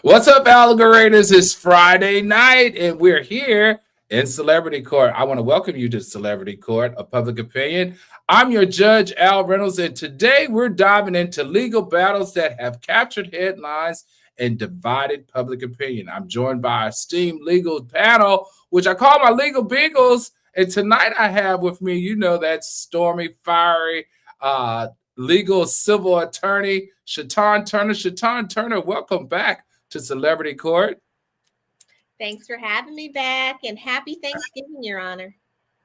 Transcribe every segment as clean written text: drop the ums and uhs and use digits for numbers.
What's up, alligators? It's Friday night, and we're here in Celebrity Court. I want to welcome you to Celebrity Court of Public Opinion. I'm your judge, Al Reynolds, and today we're diving into legal battles that have captured headlines and divided public opinion. I'm joined by our esteemed legal panel, which I call my legal beagles. And tonight I have with me, that stormy, fiery, legal civil attorney, Shatan Turner. Shatan Turner, welcome back to Celebrity Court. Thanks for having me back, and happy Thanksgiving, Your Honor.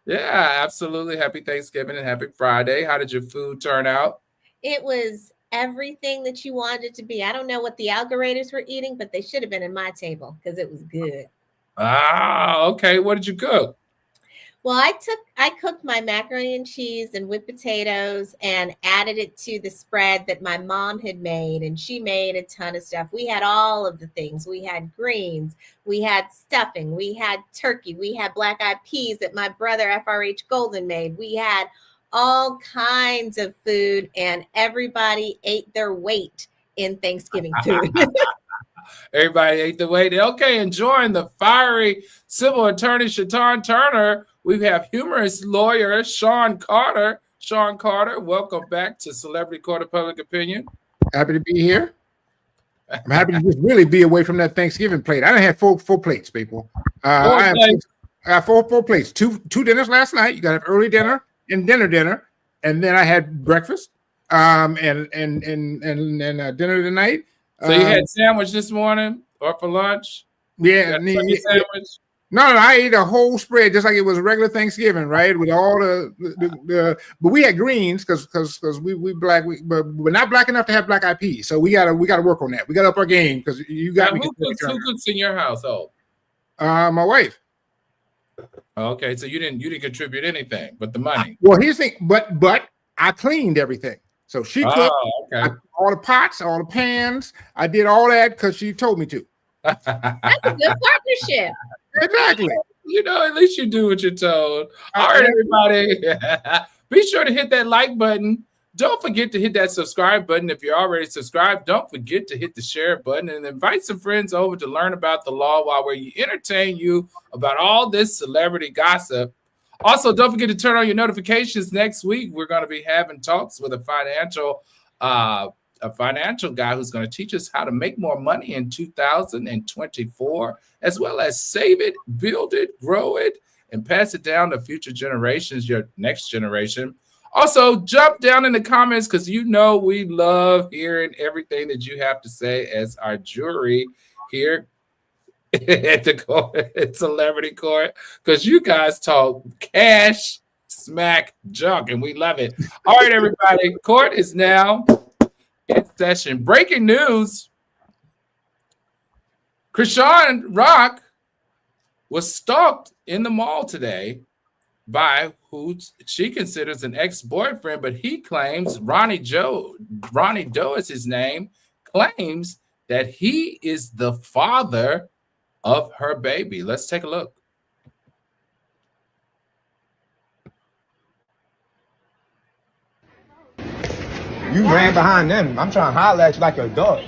Yeah, absolutely. Happy Thanksgiving and happy Friday. How did your food turn out? It was everything that you wanted it to be. I don't know what the alligators were eating, but they should have been at my table because it was good. Ah, okay. What did you cook? Well, I cooked my macaroni and cheese and whipped potatoes and added it to the spread that my mom had made, and she made a ton of stuff. We had all of the things. We had greens, we had stuffing, we had turkey, we had black-eyed peas that my brother FRH Golden made. We had all kinds of food, and everybody ate their weight in Thanksgiving food. Everybody ate the weight. Okay, enjoying the fiery civil attorney, Shatan Turner. We have humorous lawyer Sean Carter. Sean Carter, welcome back to Celebrity Court of Public Opinion. Happy to be here. I'm happy to just really be away from that Thanksgiving plate. I done had four plates, people. I have four plates. Two dinners last night. You got to have early dinner and dinner, and then I had breakfast and dinner tonight. So you had sandwich this morning or for lunch? Yeah, sandwich. No, I ate a whole spread just like it was a regular Thanksgiving, right? With all the but we had greens because we black, but we're not black enough to have black-eyed peas. So we gotta work on that. We got to up our game because you got me. Who cooks in your household? My wife. Okay, so you didn't contribute anything but the money. Well, here's the thing, but I cleaned everything. So she cooked all the pots, all the pans. I did all that because she told me to. That's a good partnership. Exactly. At least you do what you're told. All right, everybody. Be sure to hit that like button. Don't forget to hit that subscribe button. If you're already subscribed, don't forget to hit the share button and invite some friends over to learn about the law while we entertain you about all this celebrity gossip. Also, don't forget to turn on your notifications. Next week, we're going to be having talks with a financial guy who's going to teach us how to make more money in 2024, as well as save it, build it, grow it, and pass it down to future generations, your next generation. Also, jump down in the comments because we love hearing everything that you have to say as our jury here at the court, at Celebrity Court, because you guys talk cash, smack, junk, and we love it. All right, everybody, court is now in session. Breaking news: Chrisean Rock was stalked in the mall today by who she considers an ex-boyfriend, but he claims Ronnie Doe is his name, claims that he is the father of her baby. Let's take a look. You ran behind them. I'm trying to holler at you like a dog.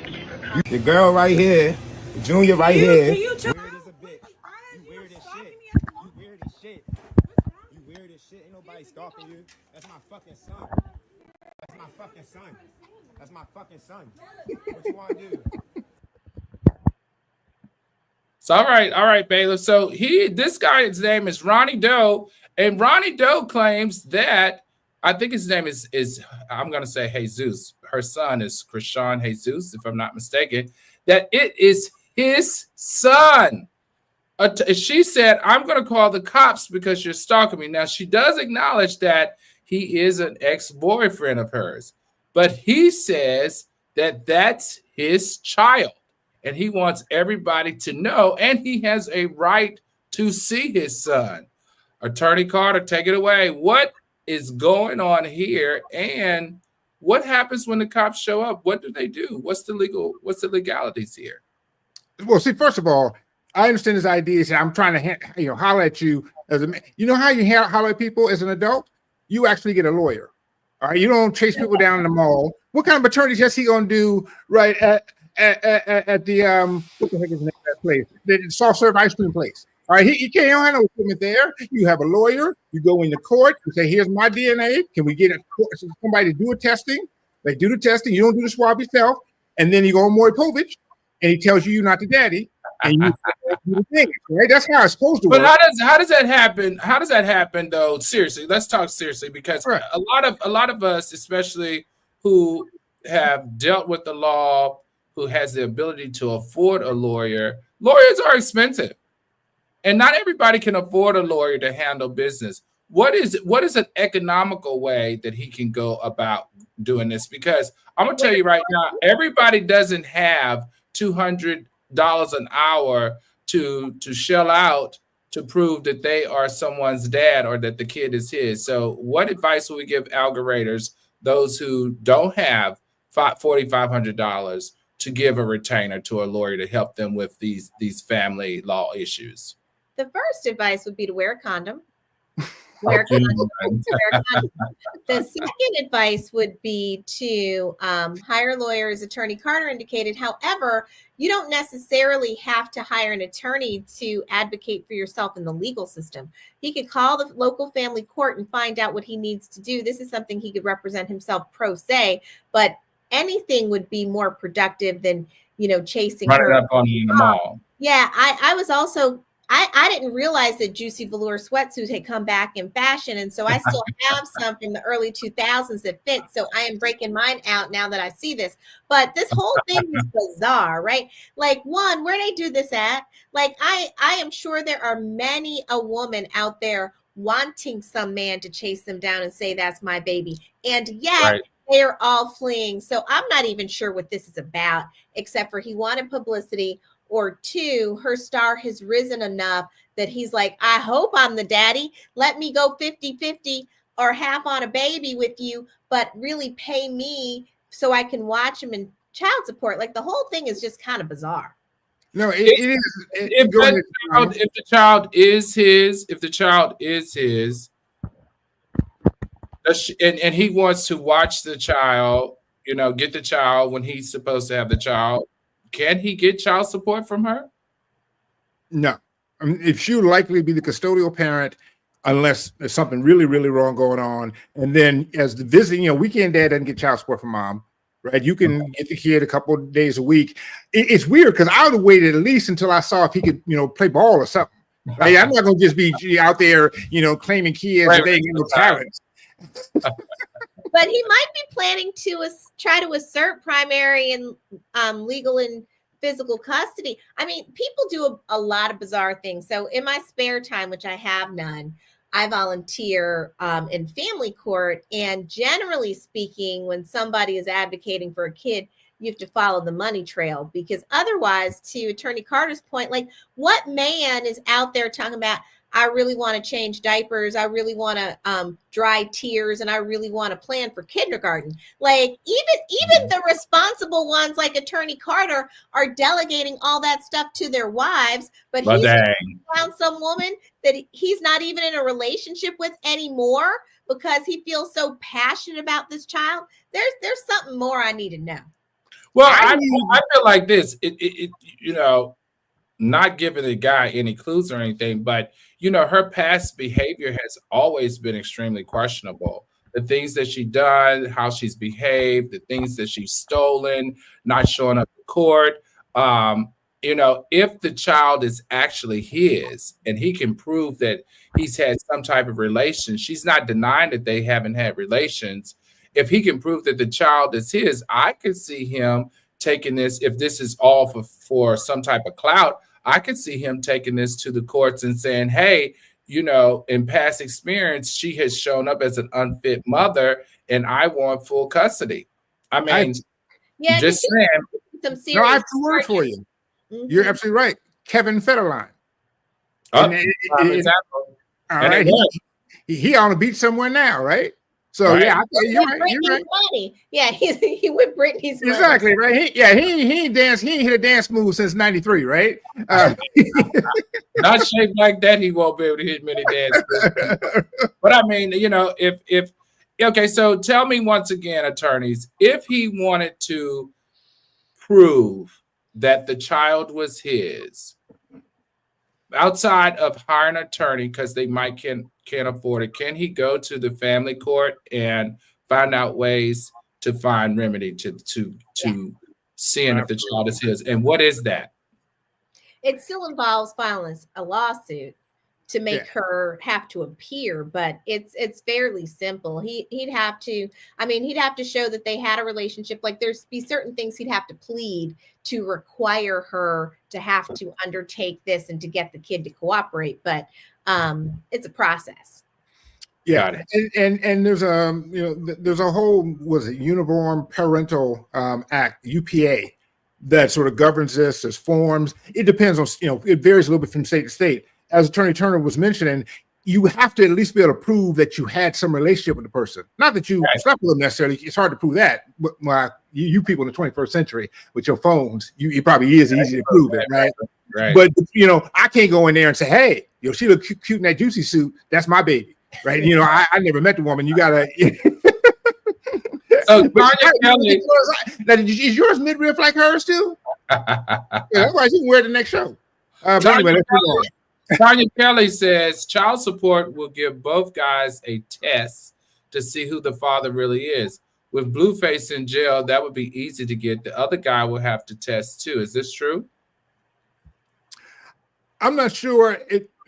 The girl right here, Junior right here. Weird as a bitch. You weird as shit. You weird as shit. You weird as shit. Ain't nobody stalking you. That's my fucking son. That's my fucking son. That's my fucking son. What you want to do? So all right, bailiff. So this guy's name is Ronnie Doe, and Ronnie Doe claims that I think his name is I'm going to say Jesus. Her son is Chrisean Jesus, if I'm not mistaken, that it is his son. She said, I'm going to call the cops because you're stalking me. Now, she does acknowledge that he is an ex-boyfriend of hers, but he says that that's his child, and he wants everybody to know, and he has a right to see his son. Attorney Carter, take it away. What is going on here, and what happens when the cops show up? What do they do? What's the legalities here? Well, see, first of all, I understand this idea. I'm trying to, holler at you as a man. You know how you holler at people as an adult? You actually get a lawyer. All right, you don't chase people down in the mall. What kind of attorney is he gonna do? Right at the what the heck is the name of that place? The soft serve ice cream place. All right, you can't have no equipment there. You have a lawyer. You go into court. You say, "Here's my DNA. Can we get somebody to do a testing?" They do the testing. You don't do the swab yourself, and then you go on Maury Povich, and he tells you you're not the daddy, and you do the thing. Right? That's how it's supposed to work. But how does that happen? How does that happen though? Seriously, let's talk seriously, because Right. a lot of us, especially who have dealt with the law, who has the ability to afford a lawyer, lawyers are expensive. And not everybody can afford a lawyer to handle business. What is an economical way that he can go about doing this? Because I'm gonna tell you right now, everybody doesn't have $200 an hour to shell out to prove that they are someone's dad or that the kid is his. So what advice will we give algoriters, those who don't have $4,500 to give a retainer to a lawyer to help them with these family law issues? The first advice would be to wear a condom. Wear a condom. The second advice would be to hire lawyers. Attorney Carter indicated. However, you don't necessarily have to hire an attorney to advocate for yourself in the legal system. He could call the local family court and find out what he needs to do. This is something he could represent himself pro se, but anything would be more productive than, chasing her up on you in the mall. Yeah, I was also I didn't realize that Juicy Velour sweatsuits had come back in fashion. And so I still have some from the early 2000s that fit. So I am breaking mine out now that I see this. But this whole thing is bizarre, right? Like, one, where they do this at? Like, I am sure there are many a woman out there wanting some man to chase them down and say, that's my baby. And yet they're all fleeing. So I'm not even sure what this is about, except for he wanted publicity. Or two, her star has risen enough that he's like, I hope I'm the daddy. Let me go 50-50 or half on a baby with you, but really pay me so I can watch him in child support. Like, the whole thing is just kind of bizarre. No, it is. If the child is his, and he wants to watch the child, get the child when he's supposed to have the child, can he get child support from her? No. I mean, if she would likely be the custodial parent, unless there's something really, really wrong going on. And then as the visiting, weekend dad doesn't get child support from mom, right? You can get the kid a couple of days a week. It's weird because I would have waited at least until I saw if he could, play ball or something. Right? I'm not going to just be out there, claiming kids that they ain't no talent. But he might be planning to try to assert primary and legal and physical custody. I mean, people do a lot of bizarre things. So in my spare time, which I have none, I volunteer in family court. And generally speaking, when somebody is advocating for a kid, you have to follow the money trail, because otherwise, to Attorney Carter's point, like, what man is out there talking about, I really want to change diapers, I really want to dry tears, and I really want to plan for kindergarten. Like, even the responsible ones like Attorney Carter are delegating all that stuff to their wives, but he's found some woman that he's not even in a relationship with anymore because he feels so passionate about this child. There's something more I need to know. Well, I feel like this, not giving the guy any clues or anything, but her past behavior has always been extremely questionable. The things that she's done, how she's behaved, the things that she's stolen, not showing up to court. If the child is actually his and he can prove that he's had some type of relation, she's not denying that they haven't had relations. If he can prove that the child is his, I could see him taking this. If this is all for some type of clout, I could see him taking this to the courts and saying, hey, in past experience, she has shown up as an unfit mother and I want full custody. I mean, just saying. No, I have two words for you. Mm-hmm. You're absolutely right. Kevin Federline. He on the beach somewhere now, right? So you're right. Money. Yeah, he with Britney's money. Exactly, right. He ain't hit a dance move since '93, right? Not shaped like that, he won't be able to hit many dance moves. But I mean, okay, so tell me once again, attorneys, if he wanted to prove that the child was his, outside of hiring an attorney because they might can't afford it, can he go to the family court and find out ways to find remedy to seeing if the child is his? And what is that? It still involves filing a lawsuit to make her have to appear, but it's fairly simple. He'd have to show that they had a relationship. Like there's be certain things he'd have to plead to require her to have to undertake this and to get the kid to cooperate. But it's a process. Yeah, and there's there's a whole Uniform Parental Act, UPA, that sort of governs this. There's forms. It depends on it varies a little bit from state to state. As Attorney Turner was mentioning, you have to at least be able to prove that you had some relationship with the person. Not that you slept with them necessarily. It's hard to prove that. But you people in the 21st century with your phones, it probably is easy to prove it, right? Right. But I can't go in there and say, hey, she look cute in that juicy suit. That's my baby, right? I never met the woman. You gotta. So Tanya Kelly, now, is yours midriff like hers too? That's why she can wear it the next show. Tanya Kelly says child support will give both guys a test to see who the father really is. With Blueface in jail, that would be easy to get. The other guy will have to test too. Is this true? I'm not sure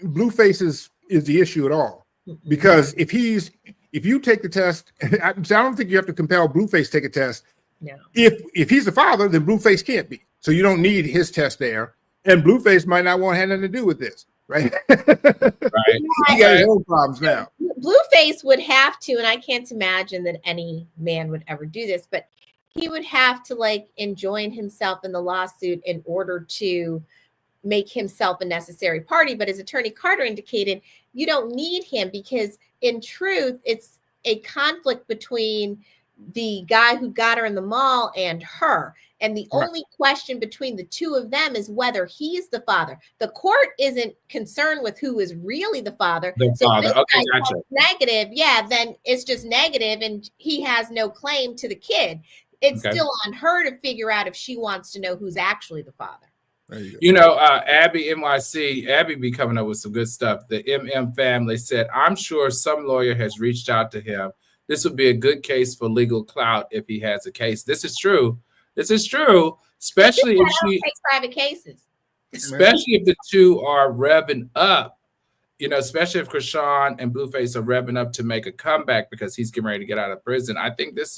Blueface is the issue at all, because if you take the test, I don't think you have to compel Blueface to take a test. No. If he's the father, then Blueface can't be. So you don't need his test there, and Blueface might not want to have nothing to do with this. Right. Right. He got his own problems now. Blueface would have to, and I can't imagine that any man would ever do this, but he would have to enjoin himself in the lawsuit in order to make himself a necessary party. But as Attorney Carter indicated, you don't need him, because in truth, it's a conflict between the guy who got her in the mall and her. And the only question between the two of them is whether he's the father. The court isn't concerned with who is really the father. Okay, gotcha. Negative, then it's just negative, and he has no claim to the kid. It's still on her to figure out if she wants to know who's actually the father. Abby NYC, Abby be coming up with some good stuff. The MM family said, I'm sure some lawyer has reached out to him. This would be a good case for legal clout if he has a case. This is true. Especially if she takes private cases. Especially if the two are revving up, especially if Chrisean and Blueface are revving up to make a comeback because he's getting ready to get out of prison. I think this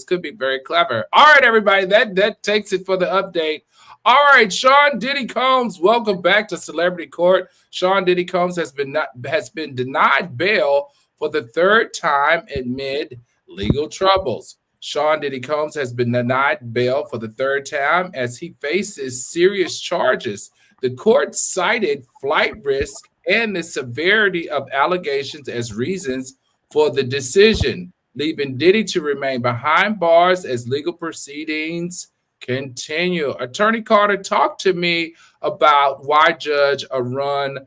could be very clever. All right, everybody, that takes it for the update. All right, Sean Diddy Combs, welcome back to Celebrity Court. Sean Diddy Combs has been denied bail for the third time amid legal troubles. Sean Diddy Combs has been denied bail for the third time as he faces serious charges. The court cited flight risk and the severity of allegations as reasons for the decision, leaving Diddy to remain behind bars as legal proceedings continue. Attorney Carter, talk to me about why Judge Arun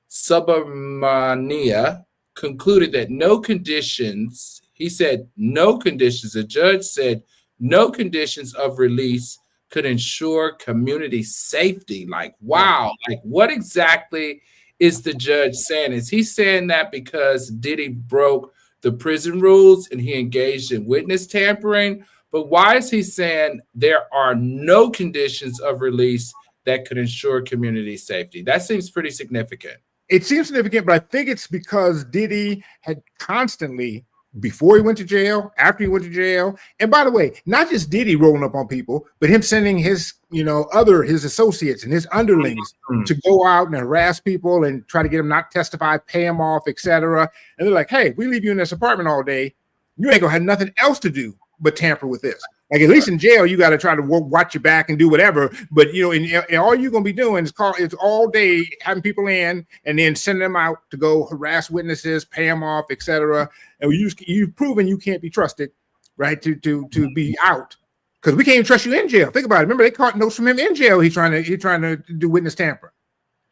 Subramania concluded that no conditions, he said no conditions, the judge said no conditions of release could ensure community safety. Wow. What exactly is the judge saying? Is he saying that because Diddy broke the prison rules and he engaged in witness tampering? But why is he saying there are no conditions of release that could ensure community safety? That seems pretty significant. It seems significant, but I think it's because Diddy had constantly, before he went to jail, after he went to jail, and by the way, not just Diddy rolling up on people, but him sending his, his associates and his underlings to go out and harass people and try to get them not testify, pay them off, etc. And they're like, hey, if we leave you in this apartment all day, you ain't gonna have nothing else to do but tamper with this. At least in jail, you got to try to watch your back and do whatever. But and all you're gonna be doing is all day having people in and then sending them out to go harass witnesses, pay them off, etc. And you've proven you can't be trusted, right? To be out, because we can't even trust you in jail. Think about it. Remember, they caught notes from him in jail. He's trying to do witness tampering.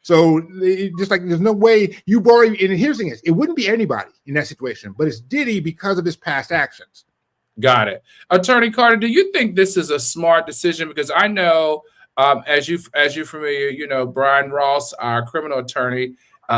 So just there's no way you've already. And here's the thing: it wouldn't be anybody in that situation, but it's Diddy because of his past actions. Got it. Attorney Carter, do you think this is a smart decision? Because I know, as you're familiar, you know, Brian Ross, our criminal attorney,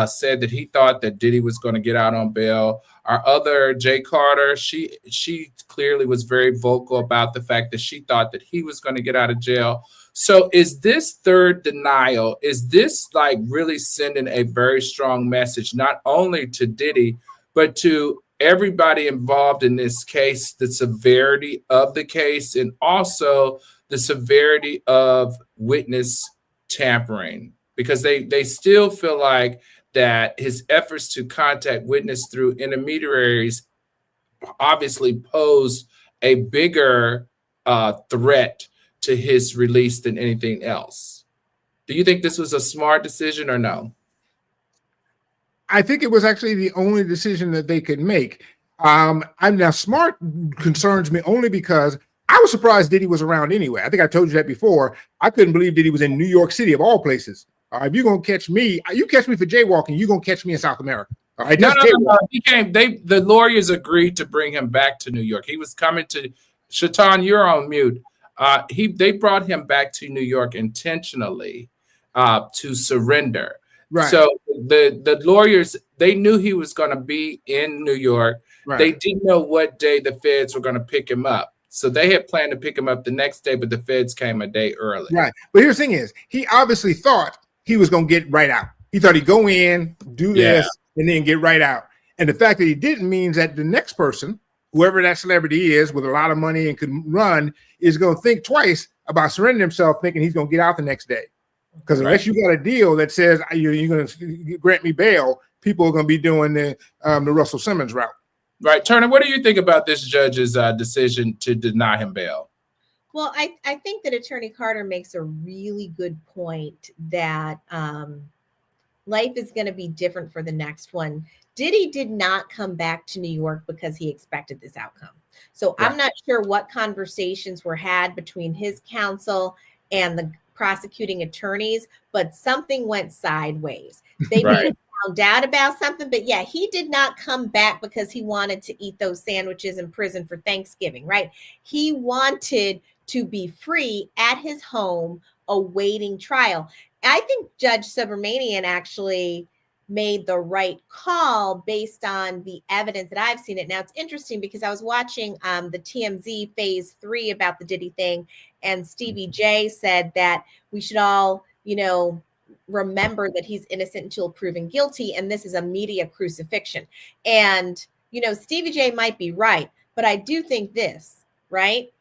said that he thought that Diddy was going to get out on bail. Our other, Jay Carter, she clearly was very vocal about the fact that she thought that he was going to get out of jail. So is this third denial, is this like really sending a very strong message, not only to Diddy, but to everybody involved in this case, the severity of the case, and also the severity of witness tampering? Because they still feel like that his efforts to contact witness through intermediaries obviously posed a bigger threat to his release than anything else. Do you think this was a smart decision or no? I think it was actually the only decision that they could make. I'm now smart concerns me only because I was surprised Diddy was around anyway. I think I told you that before. I couldn't believe Diddy was in New York City of all places. All right, if you're gonna catch me, you catch me for jaywalking, you're gonna catch me in South America. All right, no. He came. The lawyers agreed to bring him back to New York. He was coming to. Shaitan, you're on mute. They brought him back to New York intentionally to surrender. Right. So the lawyers, they knew he was going to be in New York. Right. They didn't know what day the feds were going to pick him up. So they had planned to pick him up the next day, but the feds came a day early. Right. But here's the thing is, he obviously thought he was going to get right out. He thought he'd go in, do this, and then get right out. And the fact that he didn't means that the next person, whoever that celebrity is with a lot of money and can run, is going to think twice about surrendering himself, thinking he's going to get out the next day. Because unless you got a deal that says you're going to grant me bail, people are going to be doing the Russell Simmons route. Right. Turner, what do you think about this judge's decision to deny him bail? Well, I think that Attorney Carter makes a really good point that life is going to be different for the next one. Diddy did not come back to New York because he expected this outcome. So I'm not sure what conversations were had between his counsel and the prosecuting attorneys, but something went sideways. They may have found out about something, but yeah, he did not come back because he wanted to eat those sandwiches in prison for Thanksgiving, right? He wanted to be free at his home awaiting trial. I think Judge Subramanian actually made the right call based on the evidence that I've seen it. Now, it's interesting because I was watching the TMZ phase 3 about the Diddy thing, and Stevie J said that we should all, remember that he's innocent until proven guilty, and this is a media crucifixion. And, Stevie J might be right, but I do think this, right?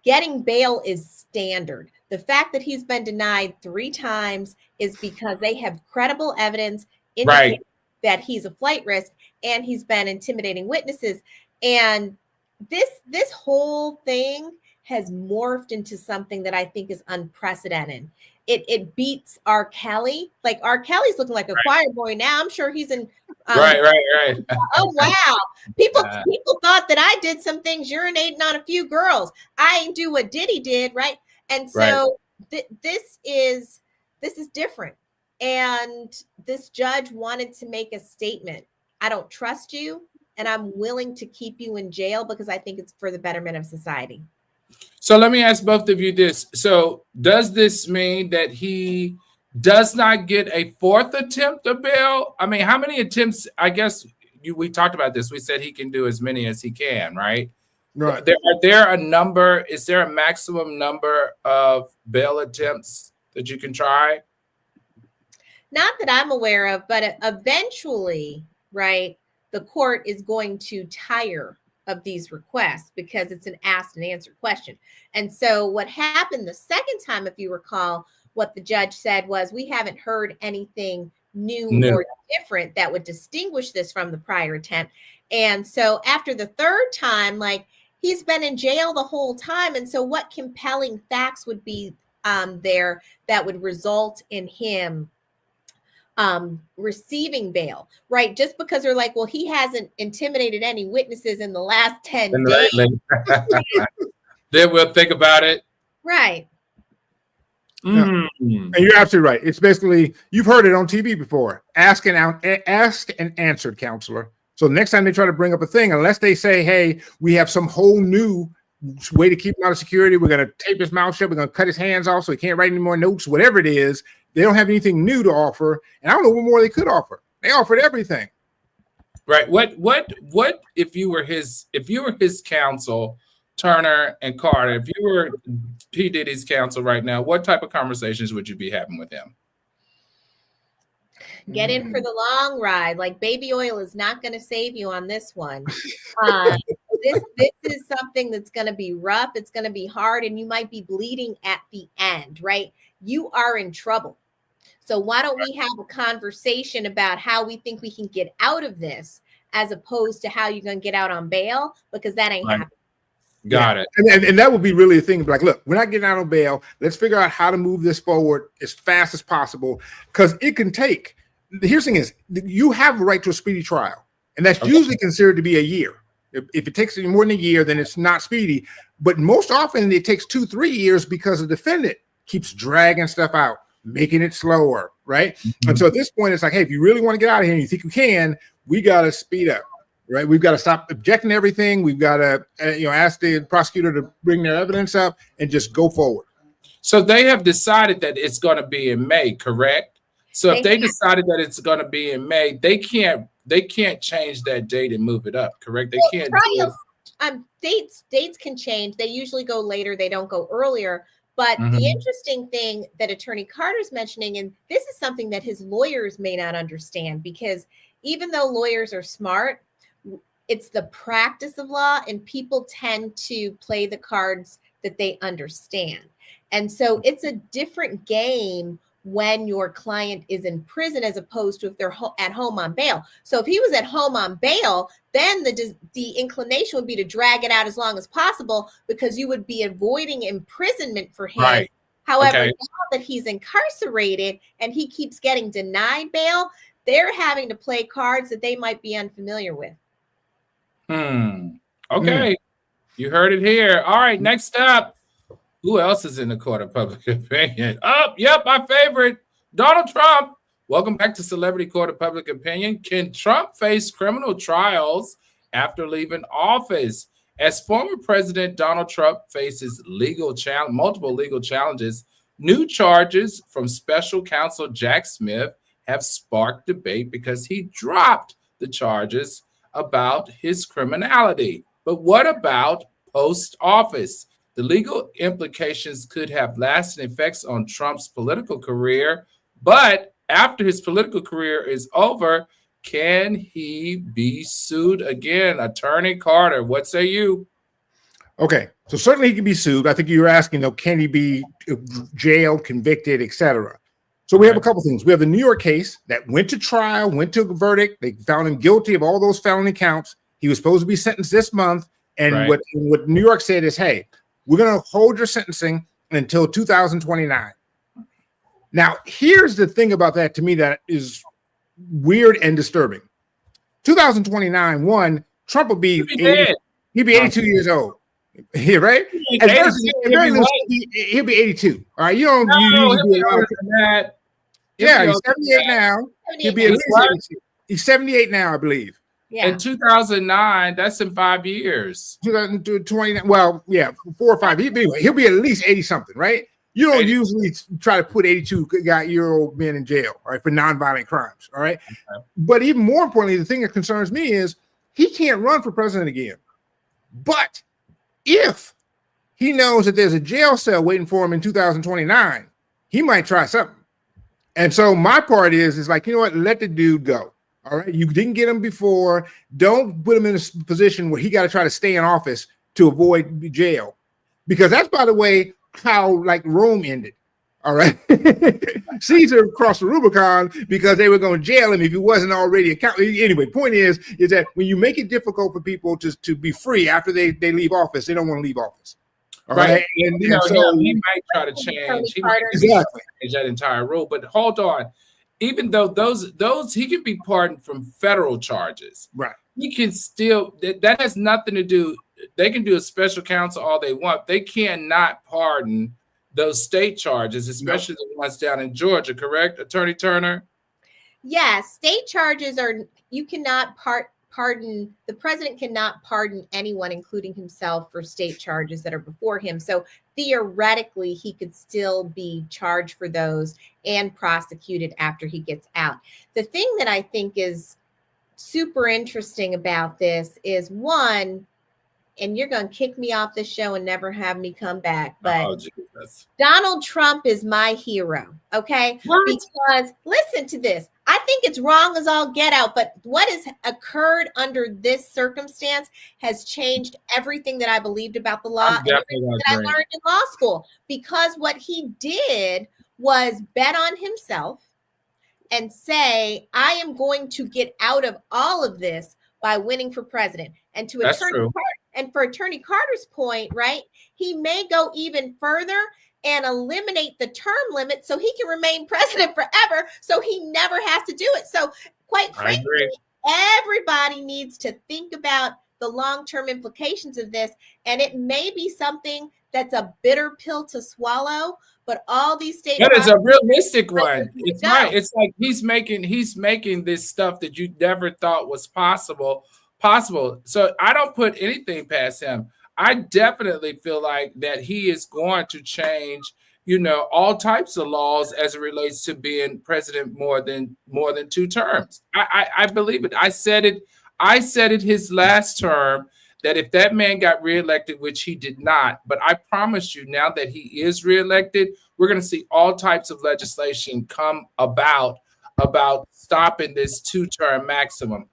Getting bail is standard. The fact that he's been denied 3 times is because they have credible evidence indicating that he's a flight risk and he's been intimidating witnesses. And this whole thing has morphed into something that I think is unprecedented. It beats R. Kelly. Like R. Kelly's looking like a choir boy now. I'm sure he's in. Right. Oh wow! People thought that I did some things, urinating on a few girls. I ain't do what Diddy did, right? And so this is different. And this judge wanted to make a statement. I don't trust you, and I'm willing to keep you in jail because I think it's for the betterment of society. So let me ask both of you this. So does this mean that he does not get a 4th attempt of bail? I mean, how many attempts? I guess we talked about this. We said he can do as many as he can, right? Right. Are there a number? Is there a maximum number of bail attempts that you can try? Not that I'm aware of, but eventually, right, the court is going to tire of these requests because it's an asked and answered question. And so what happened the second time, if you recall, what the judge said was, we haven't heard anything new or different that would distinguish this from the prior attempt. And so after the third time, like, he's been in jail the whole time. And so what compelling facts would be there that would result in him receiving bail, right? Just because they're like, well, he hasn't intimidated any witnesses in the last 10 days. Then we'll think about it. Right. And you're absolutely right. It's basically, you've heard it on TV before. Ask and answered, counselor. So next time they try to bring up a thing, unless they say, hey, we have some whole new way to keep him out of security, we're going to tape his mouth shut, we're going to cut his hands off so he can't write any more notes, whatever it is, they don't have anything new to offer. And I don't know what more they could offer. They offered everything. Right. What if you were his counsel, Turner and Carter, if you were P. Diddy's counsel right now, what type of conversations would you be having with him? Get in for the long ride. Like baby oil is not going to save you on this one. This is something that's going to be rough. It's going to be hard, and you might be bleeding at the end, right? You are in trouble. So why don't we have a conversation about how we think we can get out of this, as opposed to how you're going to get out on bail, because that ain't happening. Got it. And that would be really a thing. Like, look, we're not getting out on bail. Let's figure out how to move this forward as fast as possible, because it can take. Here's the thing is, you have a right to a speedy trial, and that's usually considered to be a year. If it takes more than a year, then it's not speedy. But most often it takes 2-3 years because the defendant keeps dragging stuff out, making it slower, right? Mm-hmm. And so at this point, it's like, hey, if you really want to get out of here and you think you can, we got to speed up, right? We've got to stop objecting to everything. We've got to, ask the prosecutor to bring their evidence up and just go forward. So they have decided that it's going to be in May, correct? So if they decided that it's going to be in May, they can't change that date and move it up, correct? They can't. Dates can change. They usually go later. They don't go earlier. But the interesting thing that Attorney Carter's mentioning, and this is something that his lawyers may not understand, because even though lawyers are smart, it's the practice of law, and people tend to play the cards that they understand. And so it's a different game when your client is in prison, as opposed to if they're at home on bail. So if he was at home on bail, then the inclination would be to drag it out as long as possible, because you would be avoiding imprisonment for him. Right. However, now that he's incarcerated and he keeps getting denied bail, they're having to play cards that they might be unfamiliar with. Okay. You heard it here. All right, next up. Who else is in the court of public opinion? My favorite, Donald Trump. Welcome back to Celebrity Court of Public Opinion. Can Trump face criminal trials after leaving office? As former President Donald Trump faces multiple legal challenges, new charges from special counsel Jack Smith have sparked debate because he dropped the charges about his criminality. But what about post-office? The legal implications could have lasting effects on Trump's political career, but after his political career is over, can he be sued again? Attorney Carter, what say you? Okay, so certainly he can be sued. I think you were asking, though, can he be jailed, convicted, etc.? So we have a couple things. We have the New York case that went to trial, went to a verdict. They found him guilty of all those felony counts. He was supposed to be sentenced this month. And what New York said is, hey, we're going to hold your sentencing until 2029. Now, here's the thing about that to me that is weird and disturbing. 2029, Trump will be he'll be 82 years old. Yeah, right? He'll be 82. All right, you don't usually do that. Yeah, he's 78 now. He'll be at least 82. He's 78 now, I believe. Yeah. In 2009, that's in 5 years. 2020, well, yeah, 4 or 5. He'll be at least 80 something, right? You don't usually try to put 82-year-old men in jail, all right, for nonviolent crimes, all right? Okay. But even more importantly, the thing that concerns me is he can't run for president again. But if he knows that there's a jail cell waiting for him in 2029, he might try something. And so my part is like, you know what? Let the dude go. All right, you didn't get him before. Don't put him in a position where he got to try to stay in office to avoid jail, because that's, by the way, how like Rome ended. All right, Caesar crossed the Rubicon because they were going to jail him if he wasn't already accountable. Anyway, point is that when you make it difficult for people to be free after they leave office, they don't want to leave office. All right, and so he might try to change. He might change that entire rule. But hold on. Even though those he can be pardoned from federal charges, right? He can still that has nothing to do. They can do a special counsel all they want. They cannot pardon those state charges, especially the ones down in Georgia. Correct, Attorney Turner? Yeah, state charges you cannot pardon, the president cannot pardon anyone, including himself, for state charges that are before him. So theoretically, he could still be charged for those and prosecuted after he gets out. The thing that I think is super interesting about this is, one, and you're going to kick me off the show and never have me come back, but Donald Trump is my hero, okay? What? Because listen to this. I think it's wrong as all get out, but what has occurred under this circumstance has changed everything that I believed about the law and everything that I learned in law school. Because what he did was bet on himself and say, I am going to get out of all of this by winning for president. And to Attorney Carter's point, right, he may go even further and eliminate the term limit so he can remain president forever, so he never has to do it. So quite frankly, everybody needs to think about the long-term implications of this, and it may be something that's a bitter pill to swallow, but all these states. That is a realistic one. It's right. It's like he's making this stuff that you never thought was possible. So I don't put anything past him. I definitely feel like that he is going to change, all types of laws as it relates to being president more than 2 terms. I believe it. I said it his last term, that if that man got reelected, which he did not, but I promise you, now that he is reelected, we're going to see all types of legislation come about stopping this 2-term maximum.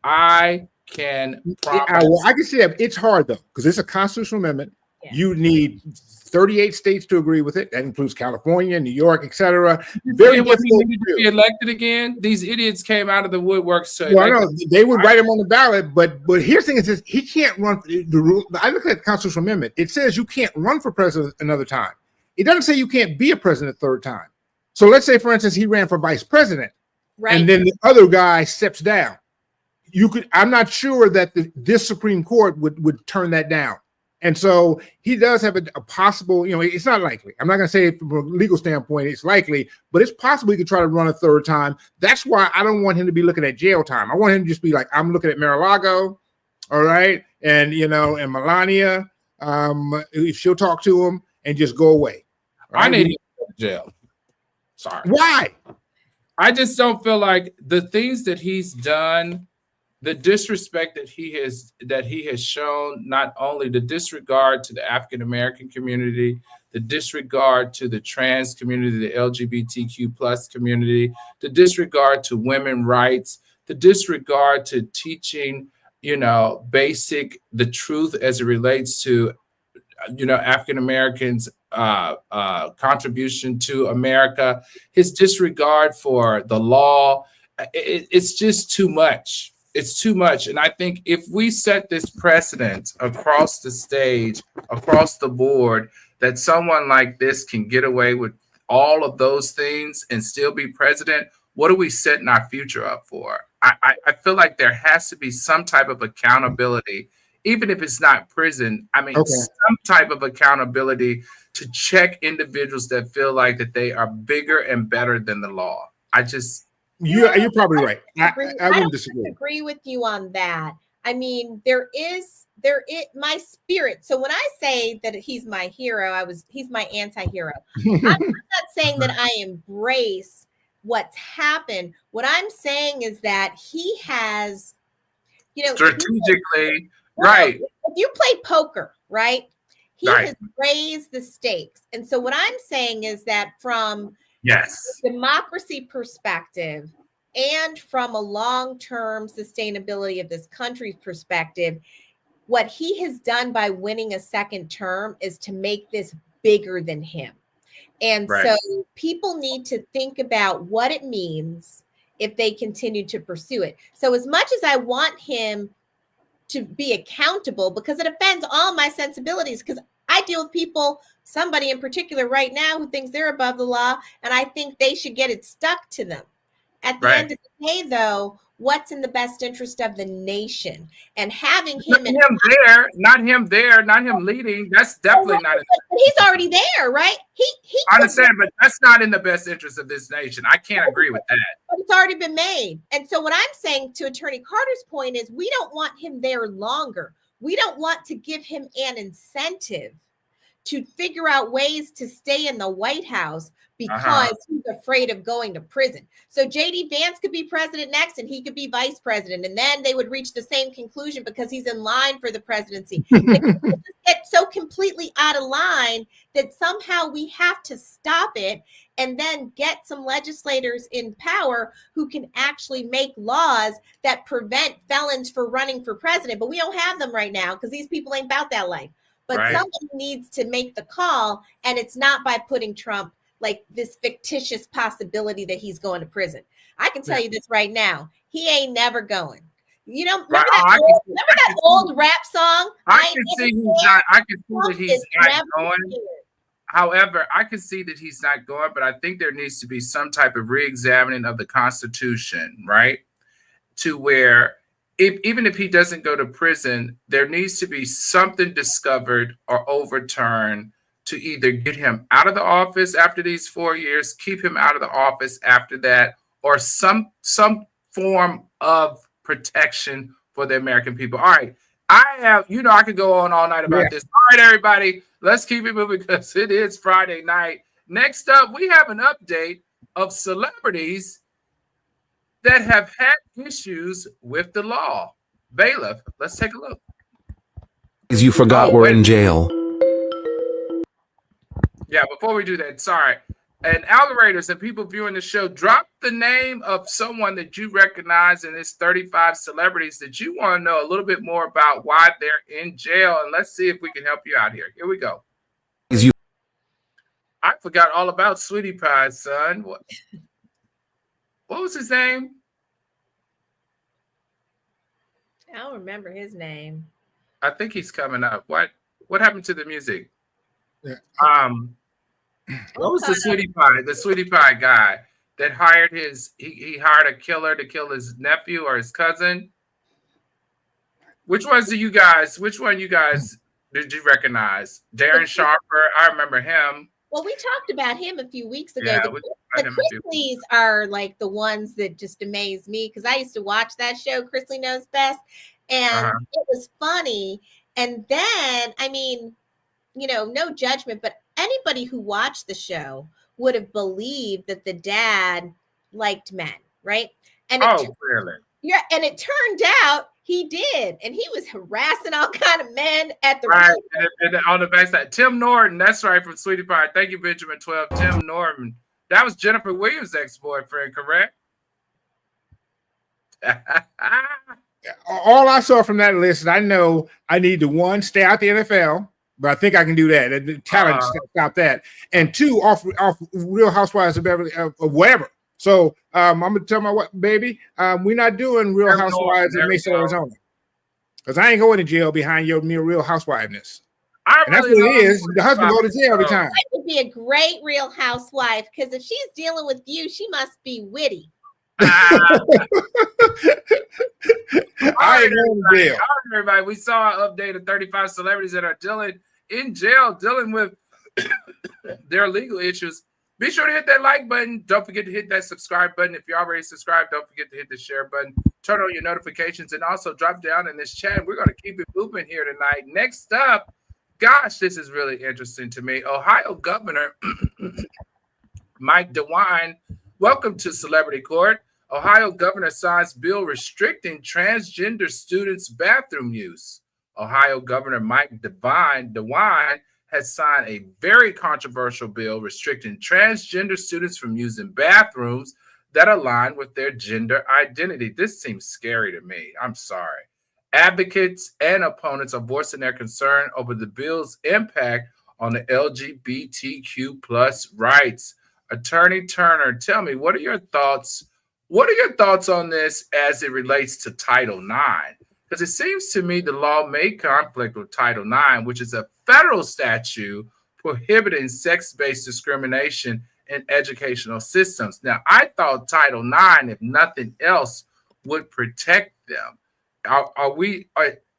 I can promise. I can see that. It's hard though, because it's a constitutional amendment. Yeah. You need 38 states to agree with it. That includes California, New York, etc. Very difficult to be elected again. These idiots came out of the woodwork. So I know they would write him on the ballot, but here's the thing: it says he can't run. The rule. I look at the constitutional amendment. It says you can't run for president another time. It doesn't say you can't be a president a third time. So let's say, for instance, he ran for vice president, right, and then the other guy steps down. I'm not sure that this Supreme Court would turn that down. And so he does have a possible, it's not likely. I'm not going to say from a legal standpoint it's likely, but it's possible he could try to run a third time. That's why I don't want him to be looking at jail time. I want him to just be like, I'm looking at Mar-a-Lago, all right, and and Melania, if she'll talk to him and just go away. Right? I need him to go to jail. Sorry. Why? I just don't feel like the things that he's done, the disrespect that he has shown, not only the disregard to the African American community, the disregard to the trans community, the LGBTQ plus community, the disregard to women's rights, the disregard to teaching, the truth as it relates to, African Americans' contribution to America, his disregard for the law. It's just too much. It's too much. And I think if we set this precedent across the stage, across the board, that someone like this can get away with all of those things and still be president, what are we setting our future up for? I feel like there has to be some type of accountability, even if it's not prison. Some type of accountability to check individuals that feel like that they are bigger and better than the law. You're probably right. I wouldn't disagree. Agree with you on that. I mean, there is my spirit. So when I say that he's my hero, he's my anti-hero. I'm not saying that I embrace what's happened. What I'm saying is that he has, strategically, right. If you play poker, right? He has raised the stakes. And so what I'm saying is that from democracy perspective and from a long-term sustainability of this country's perspective, what he has done by winning a second term is to make this bigger than him. And so people need to think about what it means if they continue to pursue it. So as much as I want him to be accountable, because it offends all my sensibilities, because I deal with people, somebody in particular right now who thinks they're above the law, and I think they should get it stuck to them. At the end of the day, though, what's in the best interest of the nation, and having him not him leading. That's definitely not. He's already there, right? I understand, but that's not in the best interest of this nation. I can't agree with that. But it's already been made. And so what I'm saying to Attorney Carter's point is we don't want him there longer. We don't want to give him an incentive to figure out ways to stay in the White House because he's afraid of going to prison. So JD Vance could be president next and he could be vice president. And then they would reach the same conclusion because he's in line for the presidency. It get so completely out of line that somehow we have to stop it and then get some legislators in power who can actually make laws that prevent felons from running for president. But we don't have them right now because these people ain't about that life. But somebody needs to make the call, and it's not by putting Trump like this fictitious possibility that he's going to prison. I can tell you this right now. He ain't never going. You know, remember that old rap song? I can see that he's not going. However, I can see that he's not going, but I think there needs to be some type of re-examining of the Constitution, right? To where even if he doesn't go to prison, there needs to be something discovered or overturned to either get him out of the office after these 4 years, keep him out of the office after that, or some form of protection for the American people. All right. I could go on all night about this. All right, everybody, let's keep it moving because it is Friday night. Next up, we have an update of celebrities that have had issues with the law. Bailiff, let's take a look. You forgot we're in jail. Yeah, before we do that, sorry. And algorithms and people viewing the show, drop the name of someone that you recognize in this 35 celebrities that you want to know a little bit more about why they're in jail. And let's see if we can help you out here. Here we go. I forgot all about Sweetie Pie's son. What was his name? I don't remember his name. I think he's coming up. What happened to the music? Yeah. What was the Sweetie Pie guy that hired he hired a killer to kill his nephew or his cousin? Which one you guys did you recognize? Darren Sharper, I remember him. Well, we talked about him a few weeks ago. Yeah, the Chrisleys are like the ones that just amaze me because I used to watch that show, Chrisley Knows Best, and it was funny. And then, I mean, no judgment, but anybody who watched the show would have believed that the dad liked men, right? And clearly. Yeah, and it turned out he did, and he was harassing all kind of men at the and on the backside. Tim Norton, that's right, from Sweetie Pie. Thank you, Benjamin 12. Tim Norton. That was Jennifer Williams' ex-boyfriend, correct? All I saw from that list is I know I need to, one, stay out the NFL, but I think I can do that. The talent stop that. And two, off Real Housewives of Beverly, whatever. So I'm gonna tell my baby, we're not doing Real Housewives of Mesa, Arizona, because I ain't going to jail behind your Real Housewiveness. And that's what it is. The husband go to jail every time. That would be a great Real Housewife because if she's dealing with you, she must be witty. All right, everybody. We saw an update of 35 celebrities that are in jail, dealing with their legal issues. Be sure to hit that like button. Don't forget to hit that subscribe button. If you're already subscribed, don't forget to hit the share button. Turn on your notifications and also drop down in this chat. We're going to keep it moving here tonight. Next up, gosh, this is really interesting to me. Ohio Governor Mike DeWine, welcome to Celebrity Court. Ohio Governor signs bill restricting transgender students' bathroom use. Ohio Governor Mike DeWine has signed a very controversial bill restricting transgender students from using bathrooms that align with their gender identity. This seems scary to me. I'm sorry. Advocates and opponents are voicing their concern over the bill's impact on the LGBTQ plus rights. Attorney Turner, tell me, what are your thoughts? What are your thoughts on this as it relates to Title IX? Because it seems to me the law may conflict with Title IX, which is a federal statute prohibiting sex-based discrimination in educational systems. Now, I thought Title IX, if nothing else, would protect them.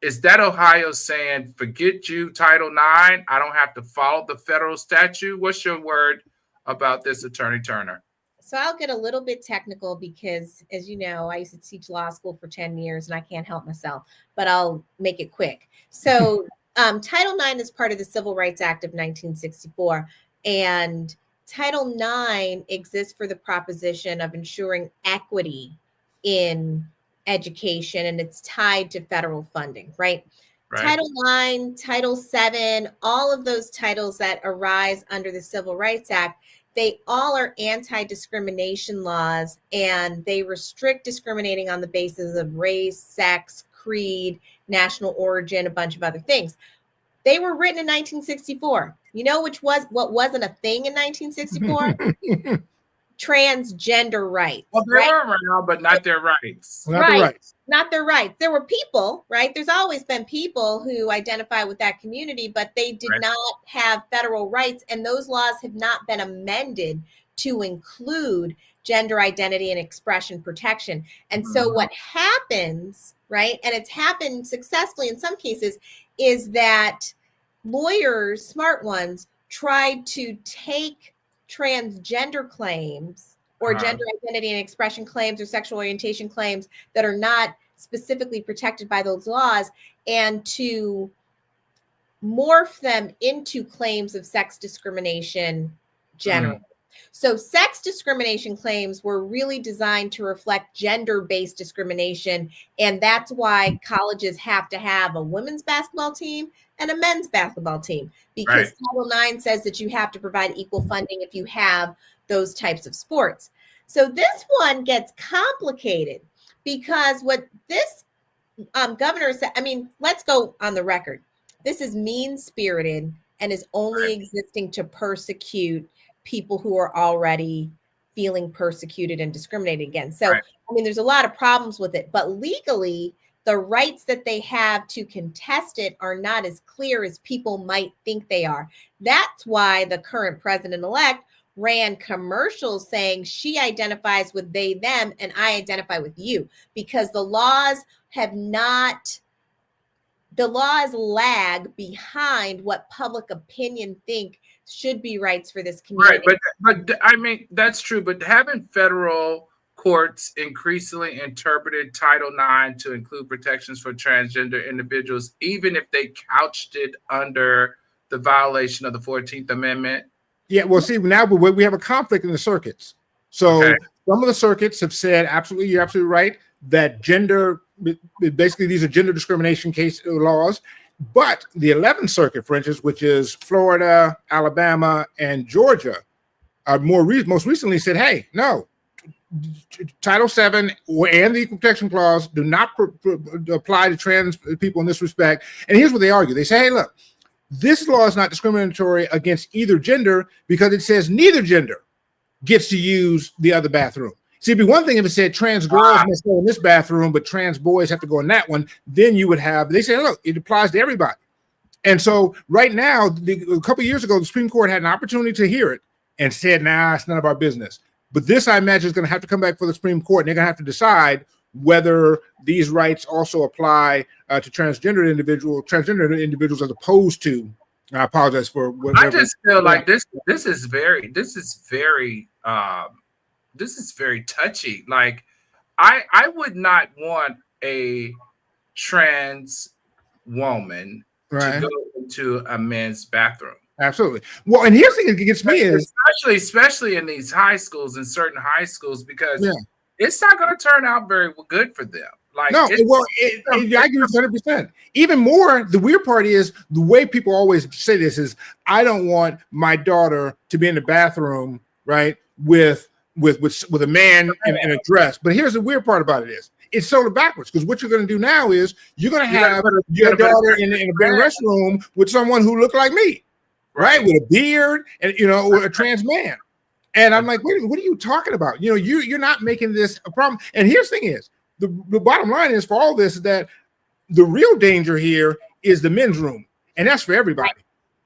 Is that Ohio saying, forget you, Title IX? I don't have to follow the federal statute? What's your word about this, Attorney Turner? So I'll get a little bit technical because, as you know, I used to teach law school for 10 years and I can't help myself, but I'll make it quick. So Title IX is part of the Civil Rights Act of 1964. And Title IX exists for the proposition of ensuring equity in education, and it's tied to federal funding, right? Title IX, Title VII, all of those titles that arise under the Civil Rights Act, they all are anti-discrimination laws, and they restrict discriminating on the basis of race, sex, creed, national origin, a bunch of other things. They were written in 1964. You know what wasn't a thing in 1964? Transgender rights. Well, they were around, but not their rights. Not their rights. There were people, right? There's always been people who identify with that community, but they did not have federal rights, and those laws have not been amended to include gender identity and expression protection. And so what happens, right, and it's happened successfully in some cases, is that lawyers, smart ones, tried to take transgender claims or gender identity and expression claims or sexual orientation claims that are not specifically protected by those laws and to morph them into claims of sex discrimination generally. So sex discrimination claims were really designed to reflect gender-based discrimination, and that's why colleges have to have a women's basketball team and a men's basketball team, because Title IX says that you have to provide equal funding if you have those types of sports. So this one gets complicated because what this governor said, I mean, let's go on the record. This is mean-spirited and is only existing to persecute people who are already feeling persecuted and discriminated against. So, I mean, there's a lot of problems with it, but legally, the rights that they have to contest it are not as clear as people might think they are. That's why the current president-elect ran commercials saying she identifies with they, them, and I identify with you, because the laws lag behind what public opinion think should be rights for this community. But I mean, that's true. But haven't federal courts increasingly interpreted Title IX to include protections for transgender individuals, even if they couched it under the violation of the 14th Amendment? Yeah, well, see, now we have a conflict in the circuits. So some of the circuits have said, absolutely, you're absolutely right, that basically these are gender discrimination case laws. But the 11th Circuit, for instance, which is Florida, Alabama, and Georgia, most recently said, hey, no, Title VII and the Equal Protection Clause do not apply to trans people in this respect. And here's what they argue. They say, hey, look, this law is not discriminatory against either gender because it says neither gender gets to use the other bathroom. See, it'd be one thing if it said trans girls must go in this bathroom, but trans boys have to go in that one. Then you would have, they say, look, it applies to everybody. And so right now, a couple of years ago, the Supreme Court had an opportunity to hear it and said, nah, it's none of our business. But this, I imagine, is going to have to come back for the Supreme Court, and they're going to have to decide whether these rights also apply to transgender individuals as opposed to, I apologize for whatever. I just feel like this is very touchy. Like, I would not want a trans woman to go into a men's bathroom. Absolutely. Well, and here's the thing that gets me is especially in these high schools, in certain high schools, because it's not going to turn out very good for them. Like, no, well, I agree 100%. Even more, the weird part is the way people always say this is, I don't want my daughter to be in the bathroom, right, with a man in a dress. But here's the weird part about it is, it's sort of backwards, because what you're going to do now is you're going to have your daughter in a restroom with someone who looked like me, right, with a beard and with a trans man. And I'm like, wait, what are you talking about? You're not making this a problem. And here's the thing is, the bottom line is for all this is that the real danger here is the men's room, and that's for everybody.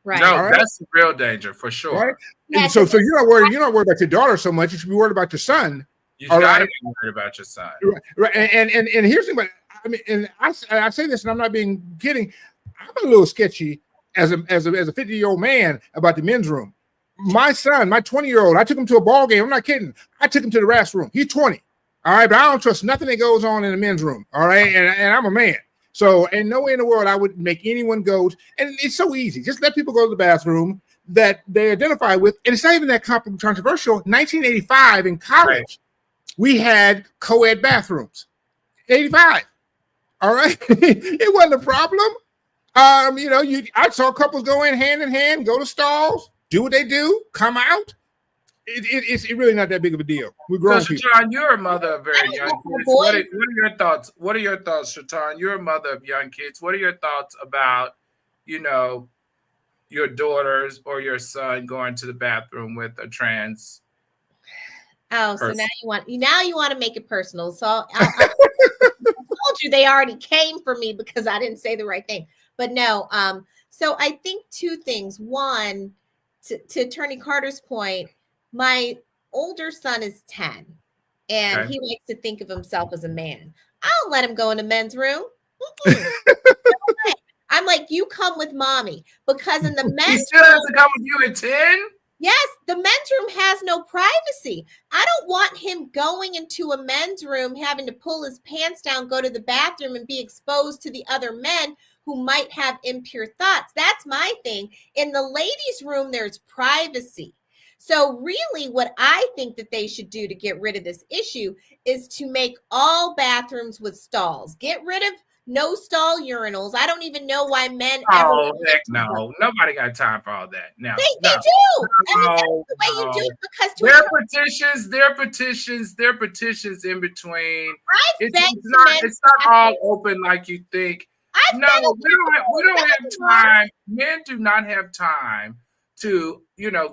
Right. No, that's the real danger for sure. Right? And so you're not worried about your daughter so much. You should be worried about your son You got to be worried about your son. Right. And here's the thing. I mean, and I say this, and I'm not being kidding. I'm a little sketchy as a 50-year-old man about the men's room. My son, my 20-year-old, I took him to a ball game. I'm not kidding. I took him to the RAS room. He's 20. All right, but I don't trust nothing that goes on in the men's room. All right, and I'm a man. So, and no way in the world I would make anyone go. And it's so easy. Just let people go to the bathroom that they identify with. And it's not even that controversial. 1985 in college, we had co-ed bathrooms. 85. All right. It wasn't a problem. I saw couples go in hand, go to stalls, do what they do, come out. It's really not that big of a deal. We're grown people. Shatan, you're a mother of very young kids. What are your thoughts? What are your thoughts, Shatan? You're a mother of young kids. What are your thoughts about, your daughters or your son going to the bathroom with a trans? Oh, person? So now you want to make it personal. So I told you they already came for me because I didn't say the right thing. But no, so I think two things. One, to Attorney Carter's point, my older son is 10 and he likes to think of himself as a man. I don't let him go in the men's room. I'm like, you come with mommy, because in the men's he still has to come with you at 10? Yes, the men's room has no privacy. I don't want him going into a men's room, having to pull his pants down, go to the bathroom, and be exposed to the other men who might have impure thoughts. That's my thing. In the ladies' room, there's privacy. So really what I think that they should do to get rid of this issue is to make all bathrooms with stalls. Get rid of no stall urinals. I don't even know why men ever. Heck no. Nobody got time for all that. Now they do. That's the way you do it, because there are petitions in between. It's not all open like you think. We don't have time. Men do not have time to,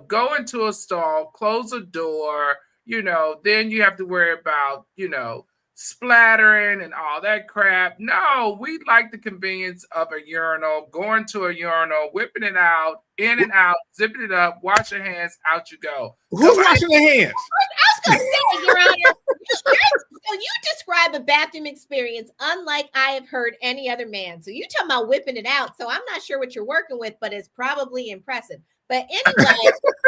go into a stall, close a door, then you have to worry about, splattering and all that crap. No, we like the convenience of a urinal, going to a urinal, whipping it out, in and out, zipping it up, wash your hands, out you go. Who's washing their hands? I was going to say, Your Honor, so you describe a bathroom experience unlike I have heard any other man. So you talking about whipping it out. So I'm not sure what you're working with, but it's probably impressive. But anyway, now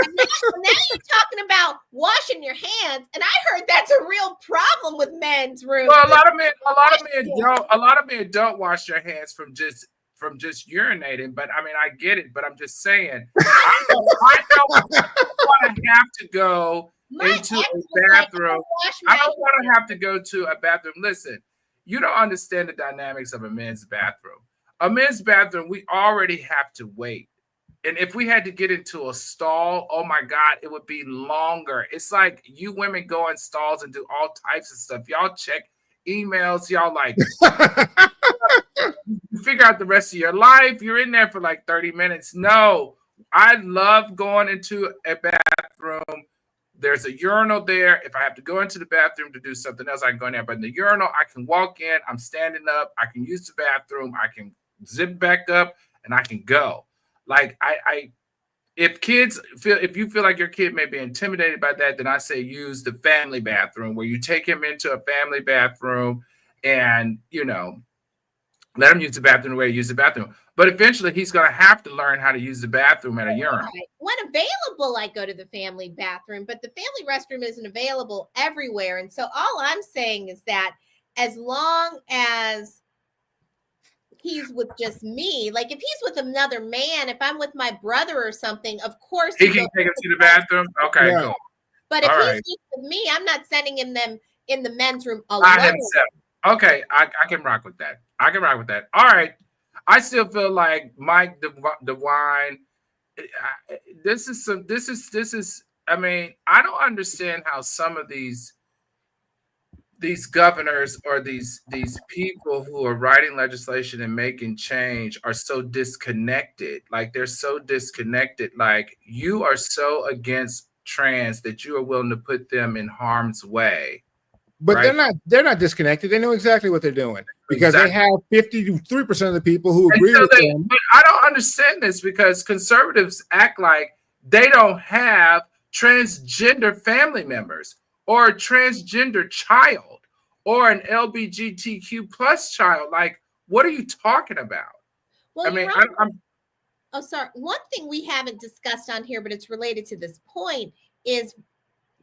you're talking about washing your hands, and I heard that's a real problem with men's rooms. Well, a lot of men don't wash their hands from just urinating. But I mean, I get it. But I'm just saying, I don't want to have to go into a bathroom. I don't want to have to go to a bathroom. Listen, you don't understand the dynamics of a men's bathroom. A men's bathroom, we already have to wait. And if we had to get into a stall, oh my God, it would be longer. It's like you women go in stalls and do all types of stuff. Y'all check emails. Y'all you figure out the rest of your life. You're in there for like 30 minutes. No, I love going into a bathroom. There's a urinal there. If I have to go into the bathroom to do something else, I can go in there. But in the urinal, I can walk in. I'm standing up. I can use the bathroom. I can zip back up and I can go. Like if you feel like your kid may be intimidated by that, then I say use the family bathroom, where you take him into a family bathroom and, let him use the bathroom the way he uses the bathroom. But eventually he's going to have to learn how to use the bathroom at a urinal. When available, I go to the family bathroom, but the family restroom isn't available everywhere. And so all I'm saying is that as long as he's with just me, like if he's with another man, if I'm with my brother or something, of course he can take him to the bathroom. Okay, cool. But if he's with me, I'm not sending him them in the men's room alone. Okay, I can rock with that. All right. I still feel like Mike DeWine. This is. I mean, I don't understand how some of these governors or these people who are writing legislation and making change are so disconnected. Like they're so disconnected. Like you are so against trans that you are willing to put them in harm's way. But they're not disconnected. They know exactly what they're doing because they have 53% of the people who agree with them. But I don't understand this because conservatives act like they don't have transgender family members. or a transgender child or an LGBTQ plus child. Like, what are you talking about? Well, I mean, oh, sorry. One thing we haven't discussed on here, but it's related to this point, is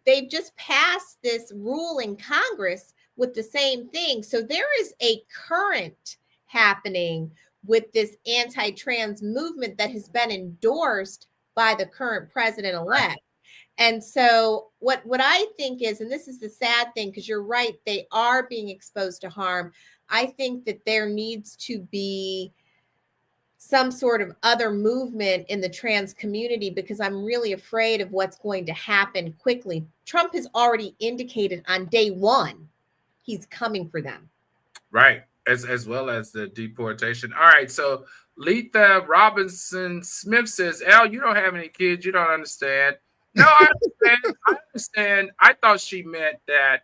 they've just passed this rule in Congress with the same thing. So there is a current happening with this anti-trans movement that has been endorsed by the current president-elect. And so what I think is, and this is the sad thing, because you're right, they are being exposed to harm. I think that there needs to be some sort of other movement in the trans community, because I'm really afraid of what's going to happen quickly. Trump has already indicated on day one he's coming for them. Right, as well as the deportation. All right, so Letha Robinson Smith says, "Al, you don't have any kids. You don't understand." No, I understand. I understand. I thought she meant that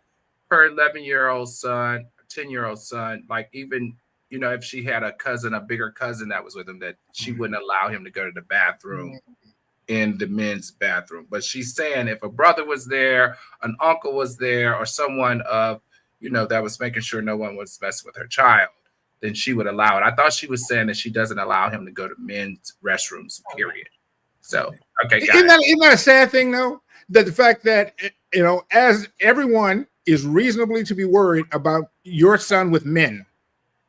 her 11-year-old son, 10-year-old son, like even, you know, if she had a cousin, a bigger cousin that was with him, that she wouldn't allow him to go to the bathroom in the men's bathroom. But she's saying if a brother was there, an uncle was there, or someone of, you know, that was making sure no one was messing with her child, then she would allow it. I thought she was saying that she doesn't allow him to go to men's restrooms, period. So, okay, isn't that a sad thing, though? That the fact that, you know, as everyone is reasonably to be worried about your son with men,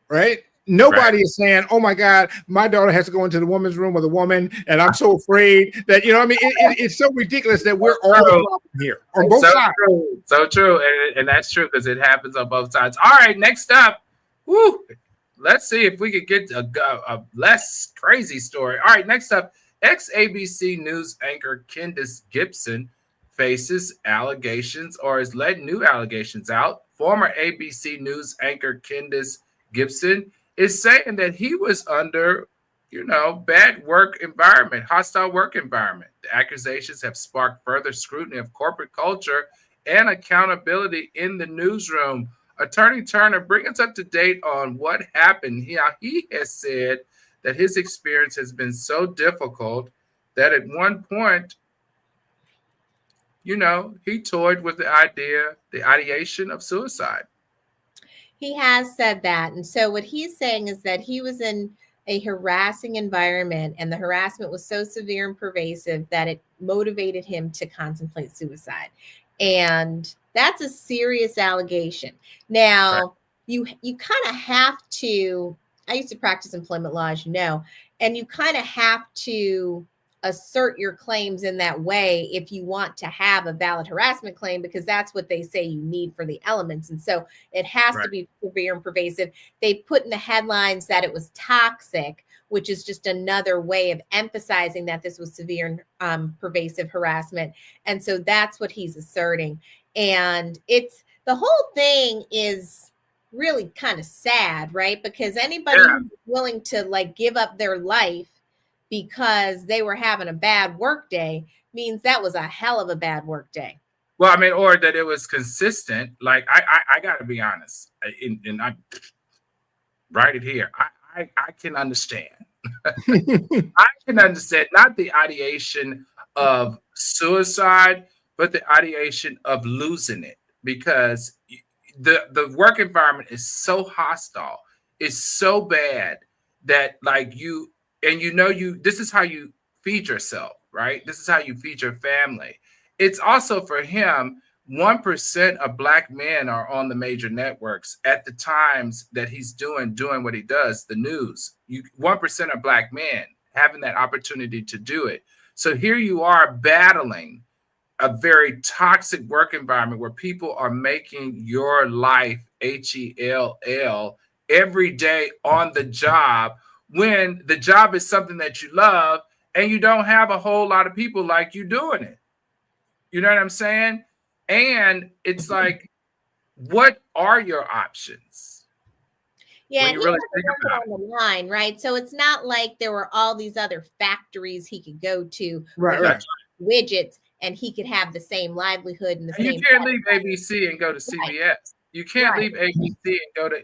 right? Nobody is saying, "Oh my God, my daughter has to go into the woman's room with a woman, and I'm so afraid that," you know, I mean, it's so ridiculous that we're all the problem here on both sides. True. So true, and that's true because it happens on both sides. All right, next up, let's see if we could get a less crazy story. All right, next up, ex-ABC News anchor Kendis Gibson faces allegations, or is letting new allegations out. Former ABC News anchor Kendis Gibson is saying that he was under, you know, bad work environment, hostile work environment. The accusations have sparked further scrutiny of corporate culture and accountability in the newsroom. Attorney Turner, bring us up to date on what happened. He has said that his experience has been so difficult that at one point, you know, he toyed with the ideation of suicide. He has said that. And so what he's saying is that he was in a harassing environment, and the harassment was so severe and pervasive that it motivated him to contemplate suicide. And that's a serious allegation. Now, you kind of have to, I used to practice employment law, as you know, and you kind of have to assert your claims in that way if you want to have a valid harassment claim, because that's what they say you need for the elements. And so it has to be severe and pervasive. They put in the headlines that it was toxic, which is just another way of emphasizing that this was severe and pervasive harassment. And so that's what he's asserting. And it's, the whole thing is really kind of sad, right? Because anybody who's willing to like give up their life because they were having a bad work day means that was a hell of a bad work day. Well, I mean, or that it was consistent. Like, I got to be honest, and I write it here. I can understand. I can understand not the ideation of suicide, but the ideation of losing it, because the work environment is so hostile, it's so bad that like you, and you know, this is how you feed yourself, right? This is how you feed your family. It's also for him, 1% of Black men are on the major networks at the times that he's doing what he does, the news. 1% of Black men having that opportunity to do it. So here you are battling a very toxic work environment where people are making your life HELL every day on the job, when the job is something that you love and you don't have a whole lot of people like you doing it. You know what I'm saying? And it's like, what are your options? Yeah, he really think about it on the line, right? So it's not like there were all these other factories he could go to, right. widgets, and he could have the same livelihood and the same. You can't leave ABC and go to CBS. Right. You can't leave ABC and go to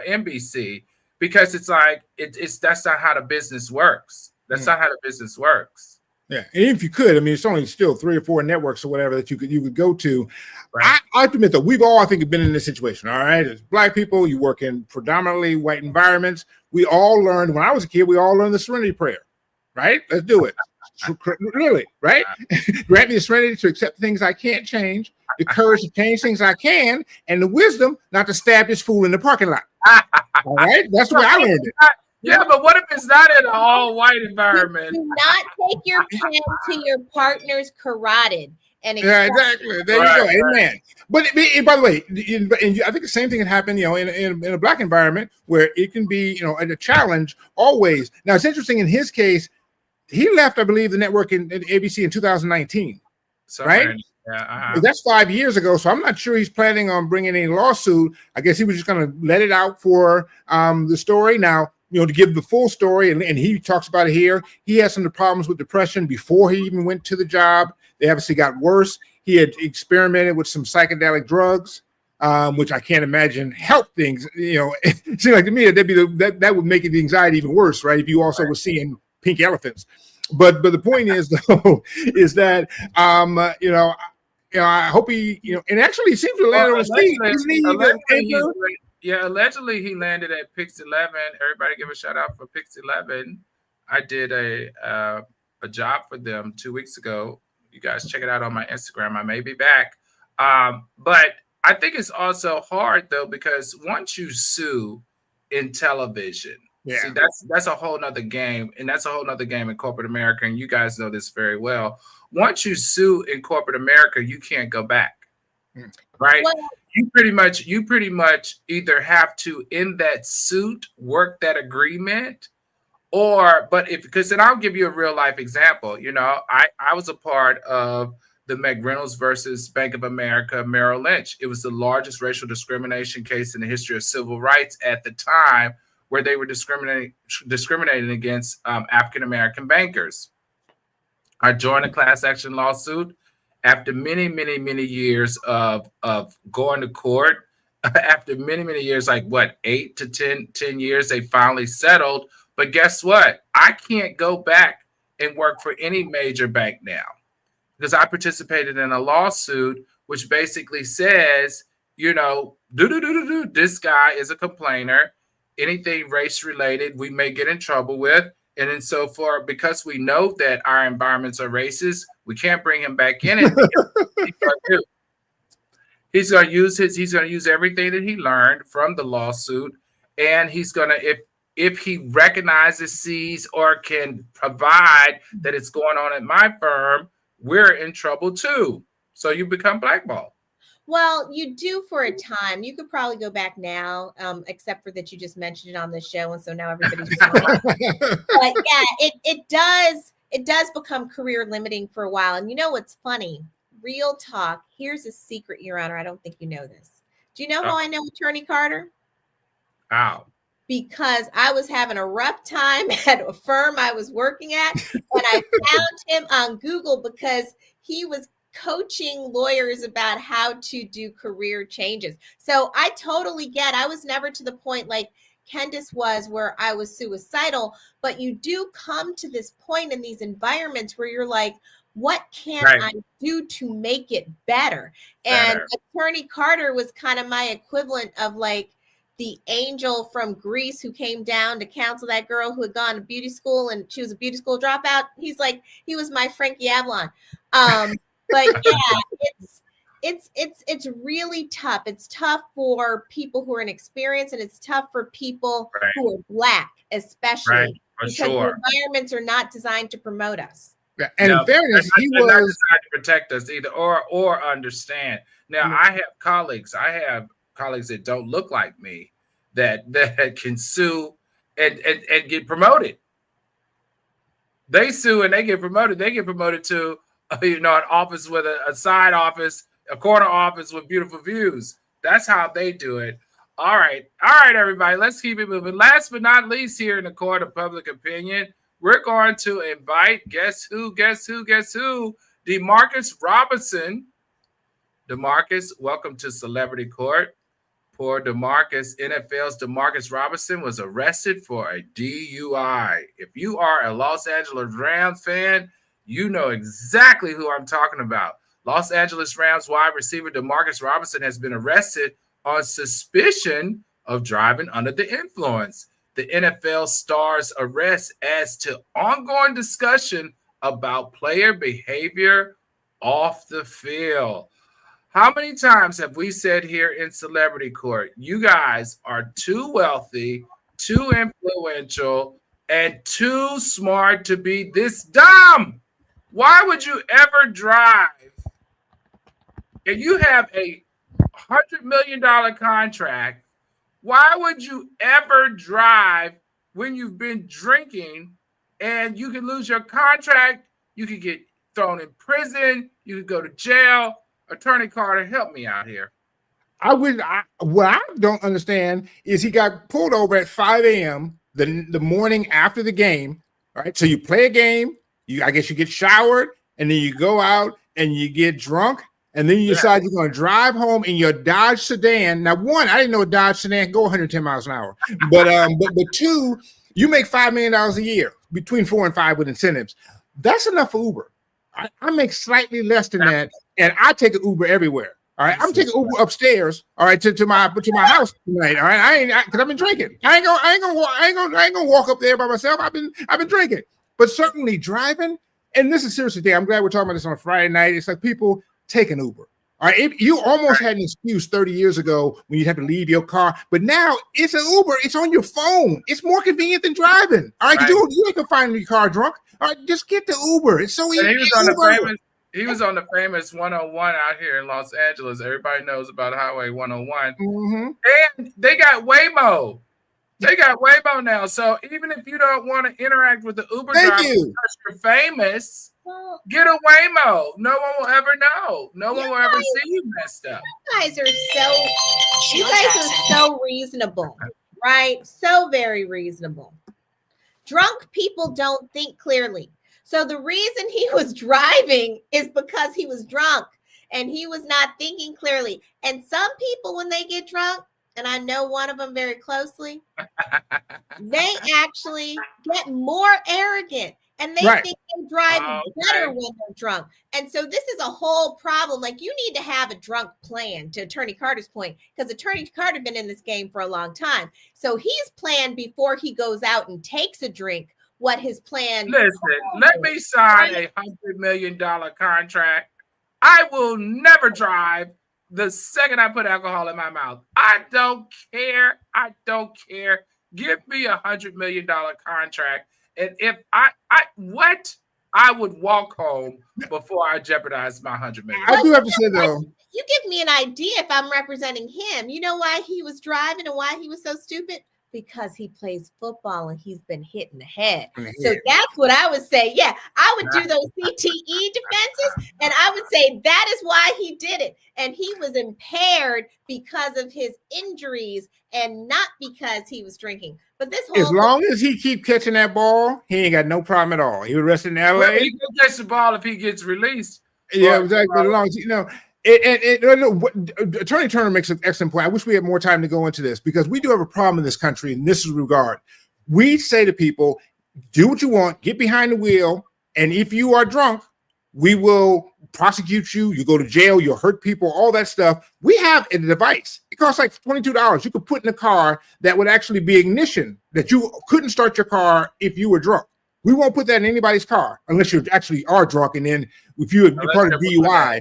NBC, because it's like it's that's not how the business works. That's not how the business works. Yeah, and if you could, I mean, it's only still 3 or 4 networks or whatever that you could go to. Right. I have to admit, though, we've all, I think, been in this situation. All right, as Black people, you work in predominantly white environments. We all learned when I was a kid. We all learned the Serenity Prayer. Right? Let's do it. Really, right? Grant me the serenity to accept things I can't change, the courage to change things I can, and the wisdom not to stab this fool in the parking lot. All right, that's the way I learned it. Yeah, but what if it's not in an all-white environment? Do not take your pen to your partner's carotid. And yeah, exactly. There you go. Amen. But by the way, I think the same thing can happen, in a Black environment where it can be, a challenge always. Now, it's interesting in his case, he left, I believe, the network in ABC in 2019, right? Yeah, that's 5 years ago. So I'm not sure he's planning on bringing any lawsuit. I guess he was just going to let it out for the story. Now, to give the full story, and he talks about it here. He had some problems with depression before he even went to the job. They obviously got worse. He had experimented with some psychedelic drugs, which I can't imagine help things. It seemed like to me that would make the anxiety even worse, right? If you also were seeing pink elephants. But the point is, though, is that I hope he, and actually he seems to land on his feet. Allegedly he landed at Pix 11. Everybody give a shout out for Pix 11. I did a job for them 2 weeks ago. You guys check it out on my Instagram. I may be back. But I think it's also hard though, because once you sue in television, see, that's a whole nother game. And that's a whole nother game in corporate America. And you guys know this very well. Once you sue in corporate America, you can't go back. Right? Well, you pretty much either have to, in that suit, work that agreement, because then I'll give you a real life example. I was a part of the McReynolds versus Bank of America Merrill Lynch. It was the largest racial discrimination case in the history of civil rights at the time, where they were discriminating against African-American bankers. I joined a class action lawsuit after many, many, many years of going to court. After many, many years, 8 to 10 years, they finally settled. But guess what? I can't go back and work for any major bank now, because I participated in a lawsuit which basically says, this guy is a complainer. Anything race related, we may get in trouble with. And then because we know that our environments are racist, we can't bring him back in it. He's going to use everything that he learned from the lawsuit, and he's going to, if he recognizes, sees, or can provide that it's going on at my firm, we're in trouble too. So you become blackballed. Well, you do for a time. You could probably go back now, except for that you just mentioned it on the show, and so now everybody's but yeah, it does become career limiting for a while. And you know what's funny? Real talk. Here's a secret, Your Honor. I don't think you know this. Do you know how I know Attorney Carter? How? Because I was having a rough time at a firm I was working at, and I found him on Google because he was coaching lawyers about how to do career changes. So I totally I was never to the point like Kendis was where I was suicidal, but you do come to this point in these environments where you're like, what can I do to make it better? And Attorney Carter was kind of my equivalent of like the angel from Greece who came down to counsel that girl who had gone to beauty school and she was a beauty school dropout. He was my Frankie Avalon. But yeah, it's really tough. It's tough for people who are inexperienced, and it's tough for people who are Black, especially because the environments are not designed to promote us. Yeah. And in fairness, he was not designed to protect us either, or understand. Now, I have colleagues that don't look like me that can sue and get promoted. They sue and they get promoted. They get promoted to an office with a side office, a corner office with beautiful views. That's how they do it. All right, everybody, let's keep it moving. Last but not least, here in the court of public opinion, we're going to invite guess who? Demarcus Robinson. Demarcus, welcome to Celebrity Court. Poor Demarcus. NFL's Demarcus Robinson was arrested for a DUI. If you are a Los Angeles Rams fan, You know exactly who I'm talking about. Los Angeles Rams wide receiver Demarcus Robinson has been arrested on suspicion of driving under the influence. The NFL star's arrest adds to ongoing discussion about player behavior off the field. How many times have we said here in Celebrity Court, you guys are too wealthy, too influential, and too smart to be this dumb? Why would you ever drive? If you have a $100 million contract, why would you ever drive when you've been drinking and you can lose your contract? You could get thrown in prison. You could go to jail. Attorney Carter, help me out here. What I don't understand is he got pulled over at 5 a.m. the morning after the game. All right. So you play a game, I guess you get showered, and then you go out and you get drunk. And then you decide you're going to drive home in your Dodge sedan. Now, one, I didn't know a Dodge sedan can go 110 miles an hour. But two, you make $5 million a year, between 4 and 5 with incentives. That's enough for Uber. I make slightly less than that, and I take an Uber everywhere. All right, I'm taking Uber upstairs. All right, to my house tonight. All right, because I've been drinking. I ain't gonna walk up there by myself. I've been drinking. But certainly driving, and this is a serious thing. I'm glad we're talking about this on a Friday night. It's like people take an Uber. All right, you almost had an excuse 30 years ago when you'd have to leave your car, but now it's an Uber. It's on your phone. It's more convenient than driving. All right, you ain't gonna find your car drunk. All right, just get the Uber. It's so easy. He was on the famous 101 out here in Los Angeles. Everybody knows about Highway 101. Mm-hmm. And they got Waymo. They got Waymo now. So even if you don't want to interact with the Uber driver because you're famous, get a Waymo. No one will ever know. No one will ever see you messed up. You guys are so reasonable, right? So very reasonable. Drunk people don't think clearly. So the reason he was driving is because he was drunk and he was not thinking clearly. And some people, when they get drunk, and I know one of them very closely, they actually get more arrogant and they think they drive better when they're drunk. And so this is a whole problem. Like, you need to have a drunk plan, to Attorney Carter's point, because Attorney Carter been in this game for a long time. So he's planned before he goes out and takes a drink what his plan. Listen, let me sign a $100 million contract. I will never drive the second I put alcohol in my mouth. I don't care. Give me $100 million contract. And if I would walk home before I jeopardize my $100 million. I do have to say though, you give me an idea if I'm representing him. You know why he was driving and why he was so stupid? Because he plays football and he's been hit in the head. So that's what I would say. Yeah, I would do those CTE defenses, and I would say that is why he did it. And he was impaired because of his injuries and not because he was drinking. But this whole, as long as he keep catching that ball, he ain't got no problem at all. He was arrested in LA. He can catch the ball if he gets released. Yeah, exactly. As long as Attorney Turner makes an excellent point. I wish we had more time to go into this because we do have a problem in this country in this regard. We say to people, do what you want, get behind the wheel, and if you are drunk, we will prosecute you. You go to jail, you'll hurt people, all that stuff. We have a device. It costs like $22. You could put in a car that would actually be ignition, that you couldn't start your car if you were drunk. We won't put that in anybody's car unless you actually are drunk, and then if you're part of DUI,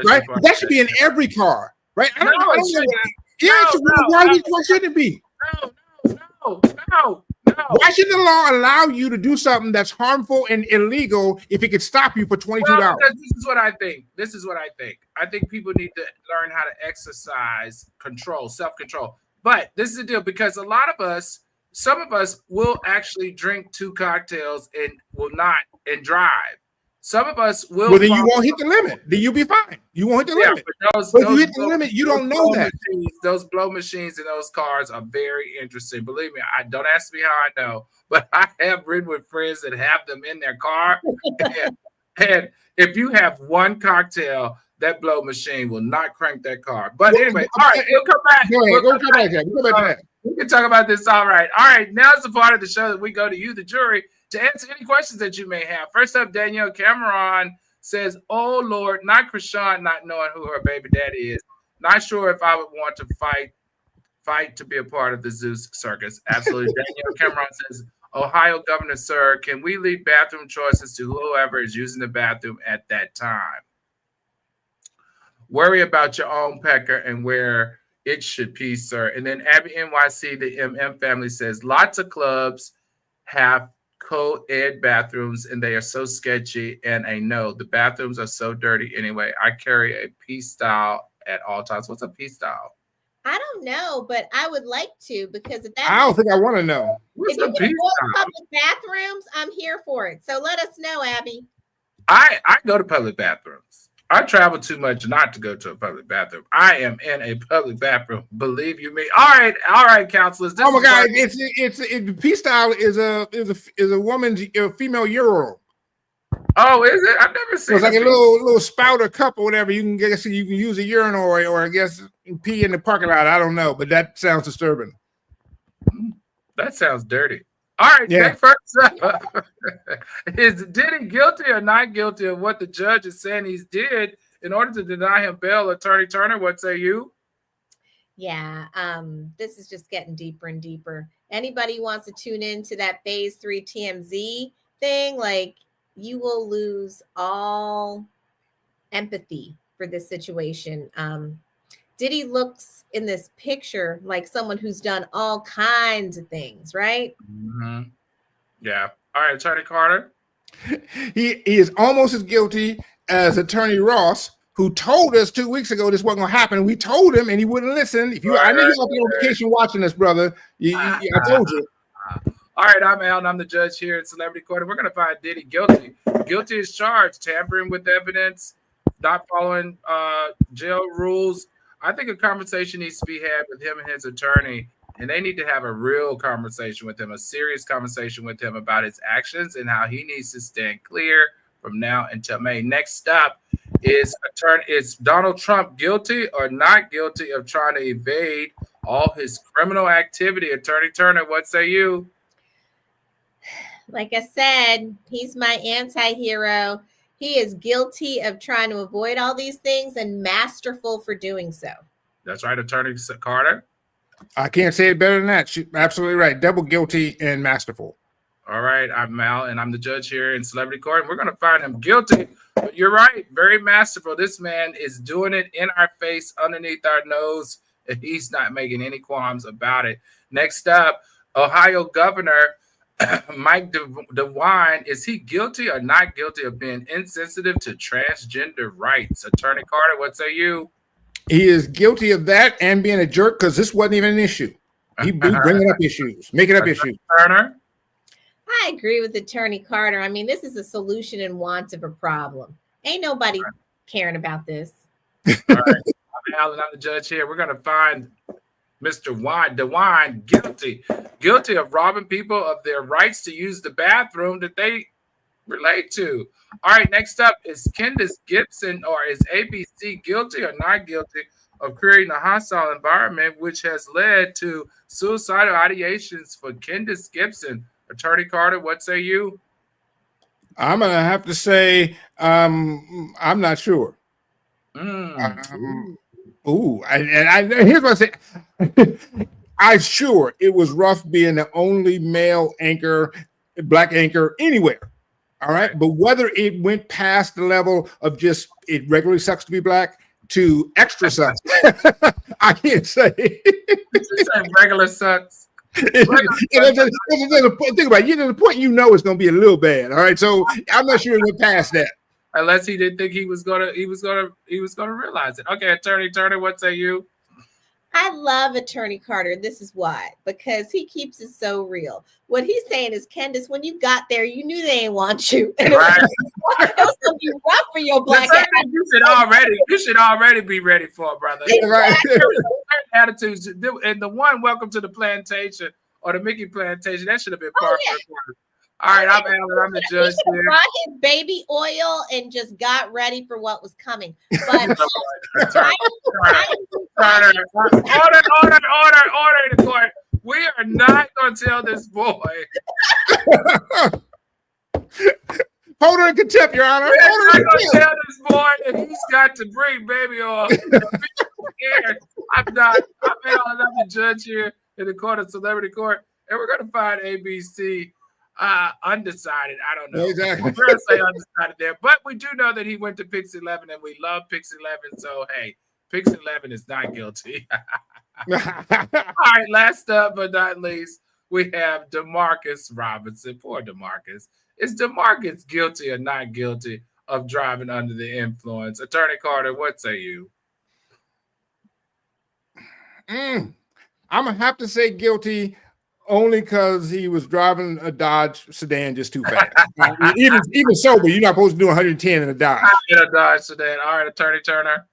right? That should be in every car, right? I don't know. Why shouldn't it be? No. Why should the law allow you to do something that's harmful and illegal if it could stop you for $22? This is what I think. I think people need to learn how to exercise control, self-control. But this is the deal, because some of us will actually drink 2 cocktails and will not and drive. Some of us will. Well, then you won't hit the limit. Then you'll be fine. You won't hit the limit. But you hit the limit, you don't know that. Those blow machines in those cars are very interesting. Believe me, I don't ask me how I know, but I have ridden with friends that have them in their car. and if you have 1 cocktail, that blow machine will not crank that car. But anyway, all right, we'll come back. We'll come back to that. We can talk about this. All right. Now's the part of the show that we go to you, the jury, to answer any questions that you may have. First up, Danielle Cameron says, "Oh Lord, not Chrisean not knowing who her baby daddy is. Not sure if I would want to fight to be a part of the Zeus circus." Absolutely. Danielle Cameron says, "Ohio Governor, sir, can we leave bathroom choices to whoever is using the bathroom at that time? Worry about your own pecker and where it should pee, sir." And then Abby NYC, the MM family says, "Lots of clubs have co-ed bathrooms and they are so sketchy, and I know the bathrooms are so dirty anyway. I carry a pee style at all times." What's a pee style? I don't know, but I would like to, because if I don't think I want to know. What's if you a can pee avoid style? public bathrooms, I'm here for it. So let us know, Abby. I go to public bathrooms. I travel too much not to go to a public bathroom. I am in a public bathroom. Believe you me. All right, counselors. Oh my God! The pee style is a woman's female urinal. Oh, is it? I've never seen. It's like a little spout or cup or whatever. You can use a urinal or I guess pee in the parking lot. I don't know, but that sounds disturbing. That sounds dirty. All right, Yeah. next first up. Is Diddy guilty or not guilty of what the judge is saying he did in order to deny him bail? Attorney Turner, what say you? Yeah, this is just getting deeper and deeper. Anybody wants to tune into that phase 3 TMZ thing, like, you will lose all empathy for this situation. Diddy looks in this picture like someone who's done all kinds of things, right? Mm-hmm. Yeah. All right, Attorney Carter. He is almost as guilty as Attorney Ross, who told us 2 weeks ago this wasn't going to happen. We told him, and he wouldn't listen. I know you're on vacation watching this, brother. I told you. All right, I'm Al, and I'm the judge here at Celebrity Court. We're going to find Diddy guilty. Guilty is charged, tampering with evidence, not following jail rules. I think a conversation needs to be had with him and his attorney, and they need to have a real conversation with him, a serious conversation with him about his actions and how he needs to stand clear from now until May. Next up is Donald Trump guilty or not guilty of trying to evade all his criminal activity? Attorney Turner, what say you? Like I said, he's my anti-hero. He is guilty of trying to avoid all these things and masterful for doing so. That's right, Attorney Carter. I can't say it better than that. She's absolutely right. Double guilty and masterful. All right, I'm Mal, and I'm the judge here in Celebrity Court. And we're going to find him guilty. But you're right, very masterful. This man is doing it in our face, underneath our nose, and he's not making any qualms about it. Next up, Ohio Governor Mike DeWine. Is he guilty or not guilty of being insensitive to transgender rights? Attorney Carter, what say you? He is guilty of that and being a jerk, because this wasn't even an issue. He bringing up issues, making up issues. Turner? I agree with Attorney Carter. I mean, this is a solution in want of a problem. Ain't nobody caring about this. All right, I'm Alan. I'm the judge here. We're going to find Mr. DeWine guilty of robbing people of their rights to use the bathroom that they relate to. All right, next up is Kendis Gibson, or is ABC guilty or not guilty of creating a hostile environment which has led to suicidal ideations for Kendis Gibson? Attorney Carter, what say you? I'm gonna have to say I'm not sure. Here's what I say. I'm sure it was rough being the only male anchor, black anchor anywhere. All right. But whether it went past the level of just it regularly sucks to be black to extra sucks, I can't say. Regular sucks. Think about it. There's a point it's going to be a little bad. All right. So I'm not sure it went past that. Unless he didn't think he was gonna realize it. Okay, Attorney Turner, what say you? I love Attorney Carter. This is why, because he keeps it so real. What he's saying is, Kendis, when you got there, you knew they didn't want you. And Right. it was gonna be rough for your black ass. You should already be ready for it, brother. Right. Attitudes, and the one welcome to the plantation or the Mickey plantation, that should have been part of it. All right, I'm Alan. I'm the judge here. Brought his baby oil and just got ready for what was coming. But Order in the court. We are not going to tell this boy Hold her in contempt, Your Honor. I'm Hold her in gonna contempt. tell this boy that he's got to bring baby on. I'm not. I'm another judge here in the court of celebrity court, and we're gonna find ABC undecided. I don't know. Exactly. We're gonna say undecided there, but we do know that he went to Pix 11, and we love Pix 11. So hey, Pix 11 is not guilty. All right. Last up but not least, we have Demarcus Robinson. Poor Demarcus. Is Demarcus guilty or not guilty of driving under the influence? Attorney Carter, what say you? I'm gonna have to say guilty only because he was driving a Dodge sedan just too fast. even sober, you're not supposed to do 110 in a Dodge. In a Dodge sedan. All right, Attorney Turner.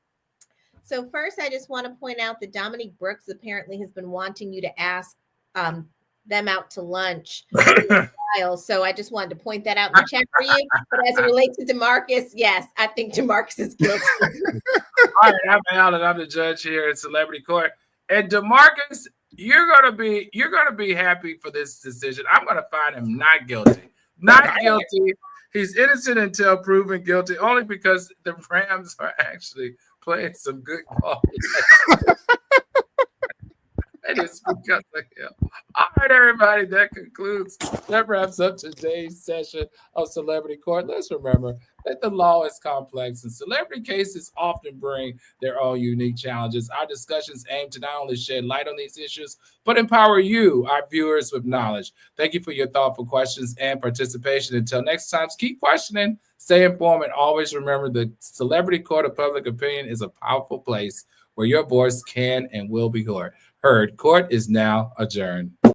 So first, I just want to point out that Dominique Brooks apparently has been wanting you to ask them out to lunch. So I just wanted to point that out in the chat for you. But as it relates to Demarcus, yes, I think Demarcus is guilty. All right, I'm Alan. I'm the judge here at Celebrity Court. And Demarcus, you're gonna be happy for this decision. I'm gonna find him not guilty. Not guilty. He's innocent until proven guilty, only because the Rams are actually playing some good ball. It is because of him. All right, everybody, that wraps up today's session of Celebrity Court. Let's remember that the law is complex and celebrity cases often bring their own unique challenges. Our discussions aim to not only shed light on these issues, but empower you, our viewers, with knowledge. Thank you for your thoughtful questions and participation. Until next time, keep questioning, stay informed, and always remember the Celebrity Court of Public Opinion is a powerful place where your voice can and will be heard. Court is now adjourned.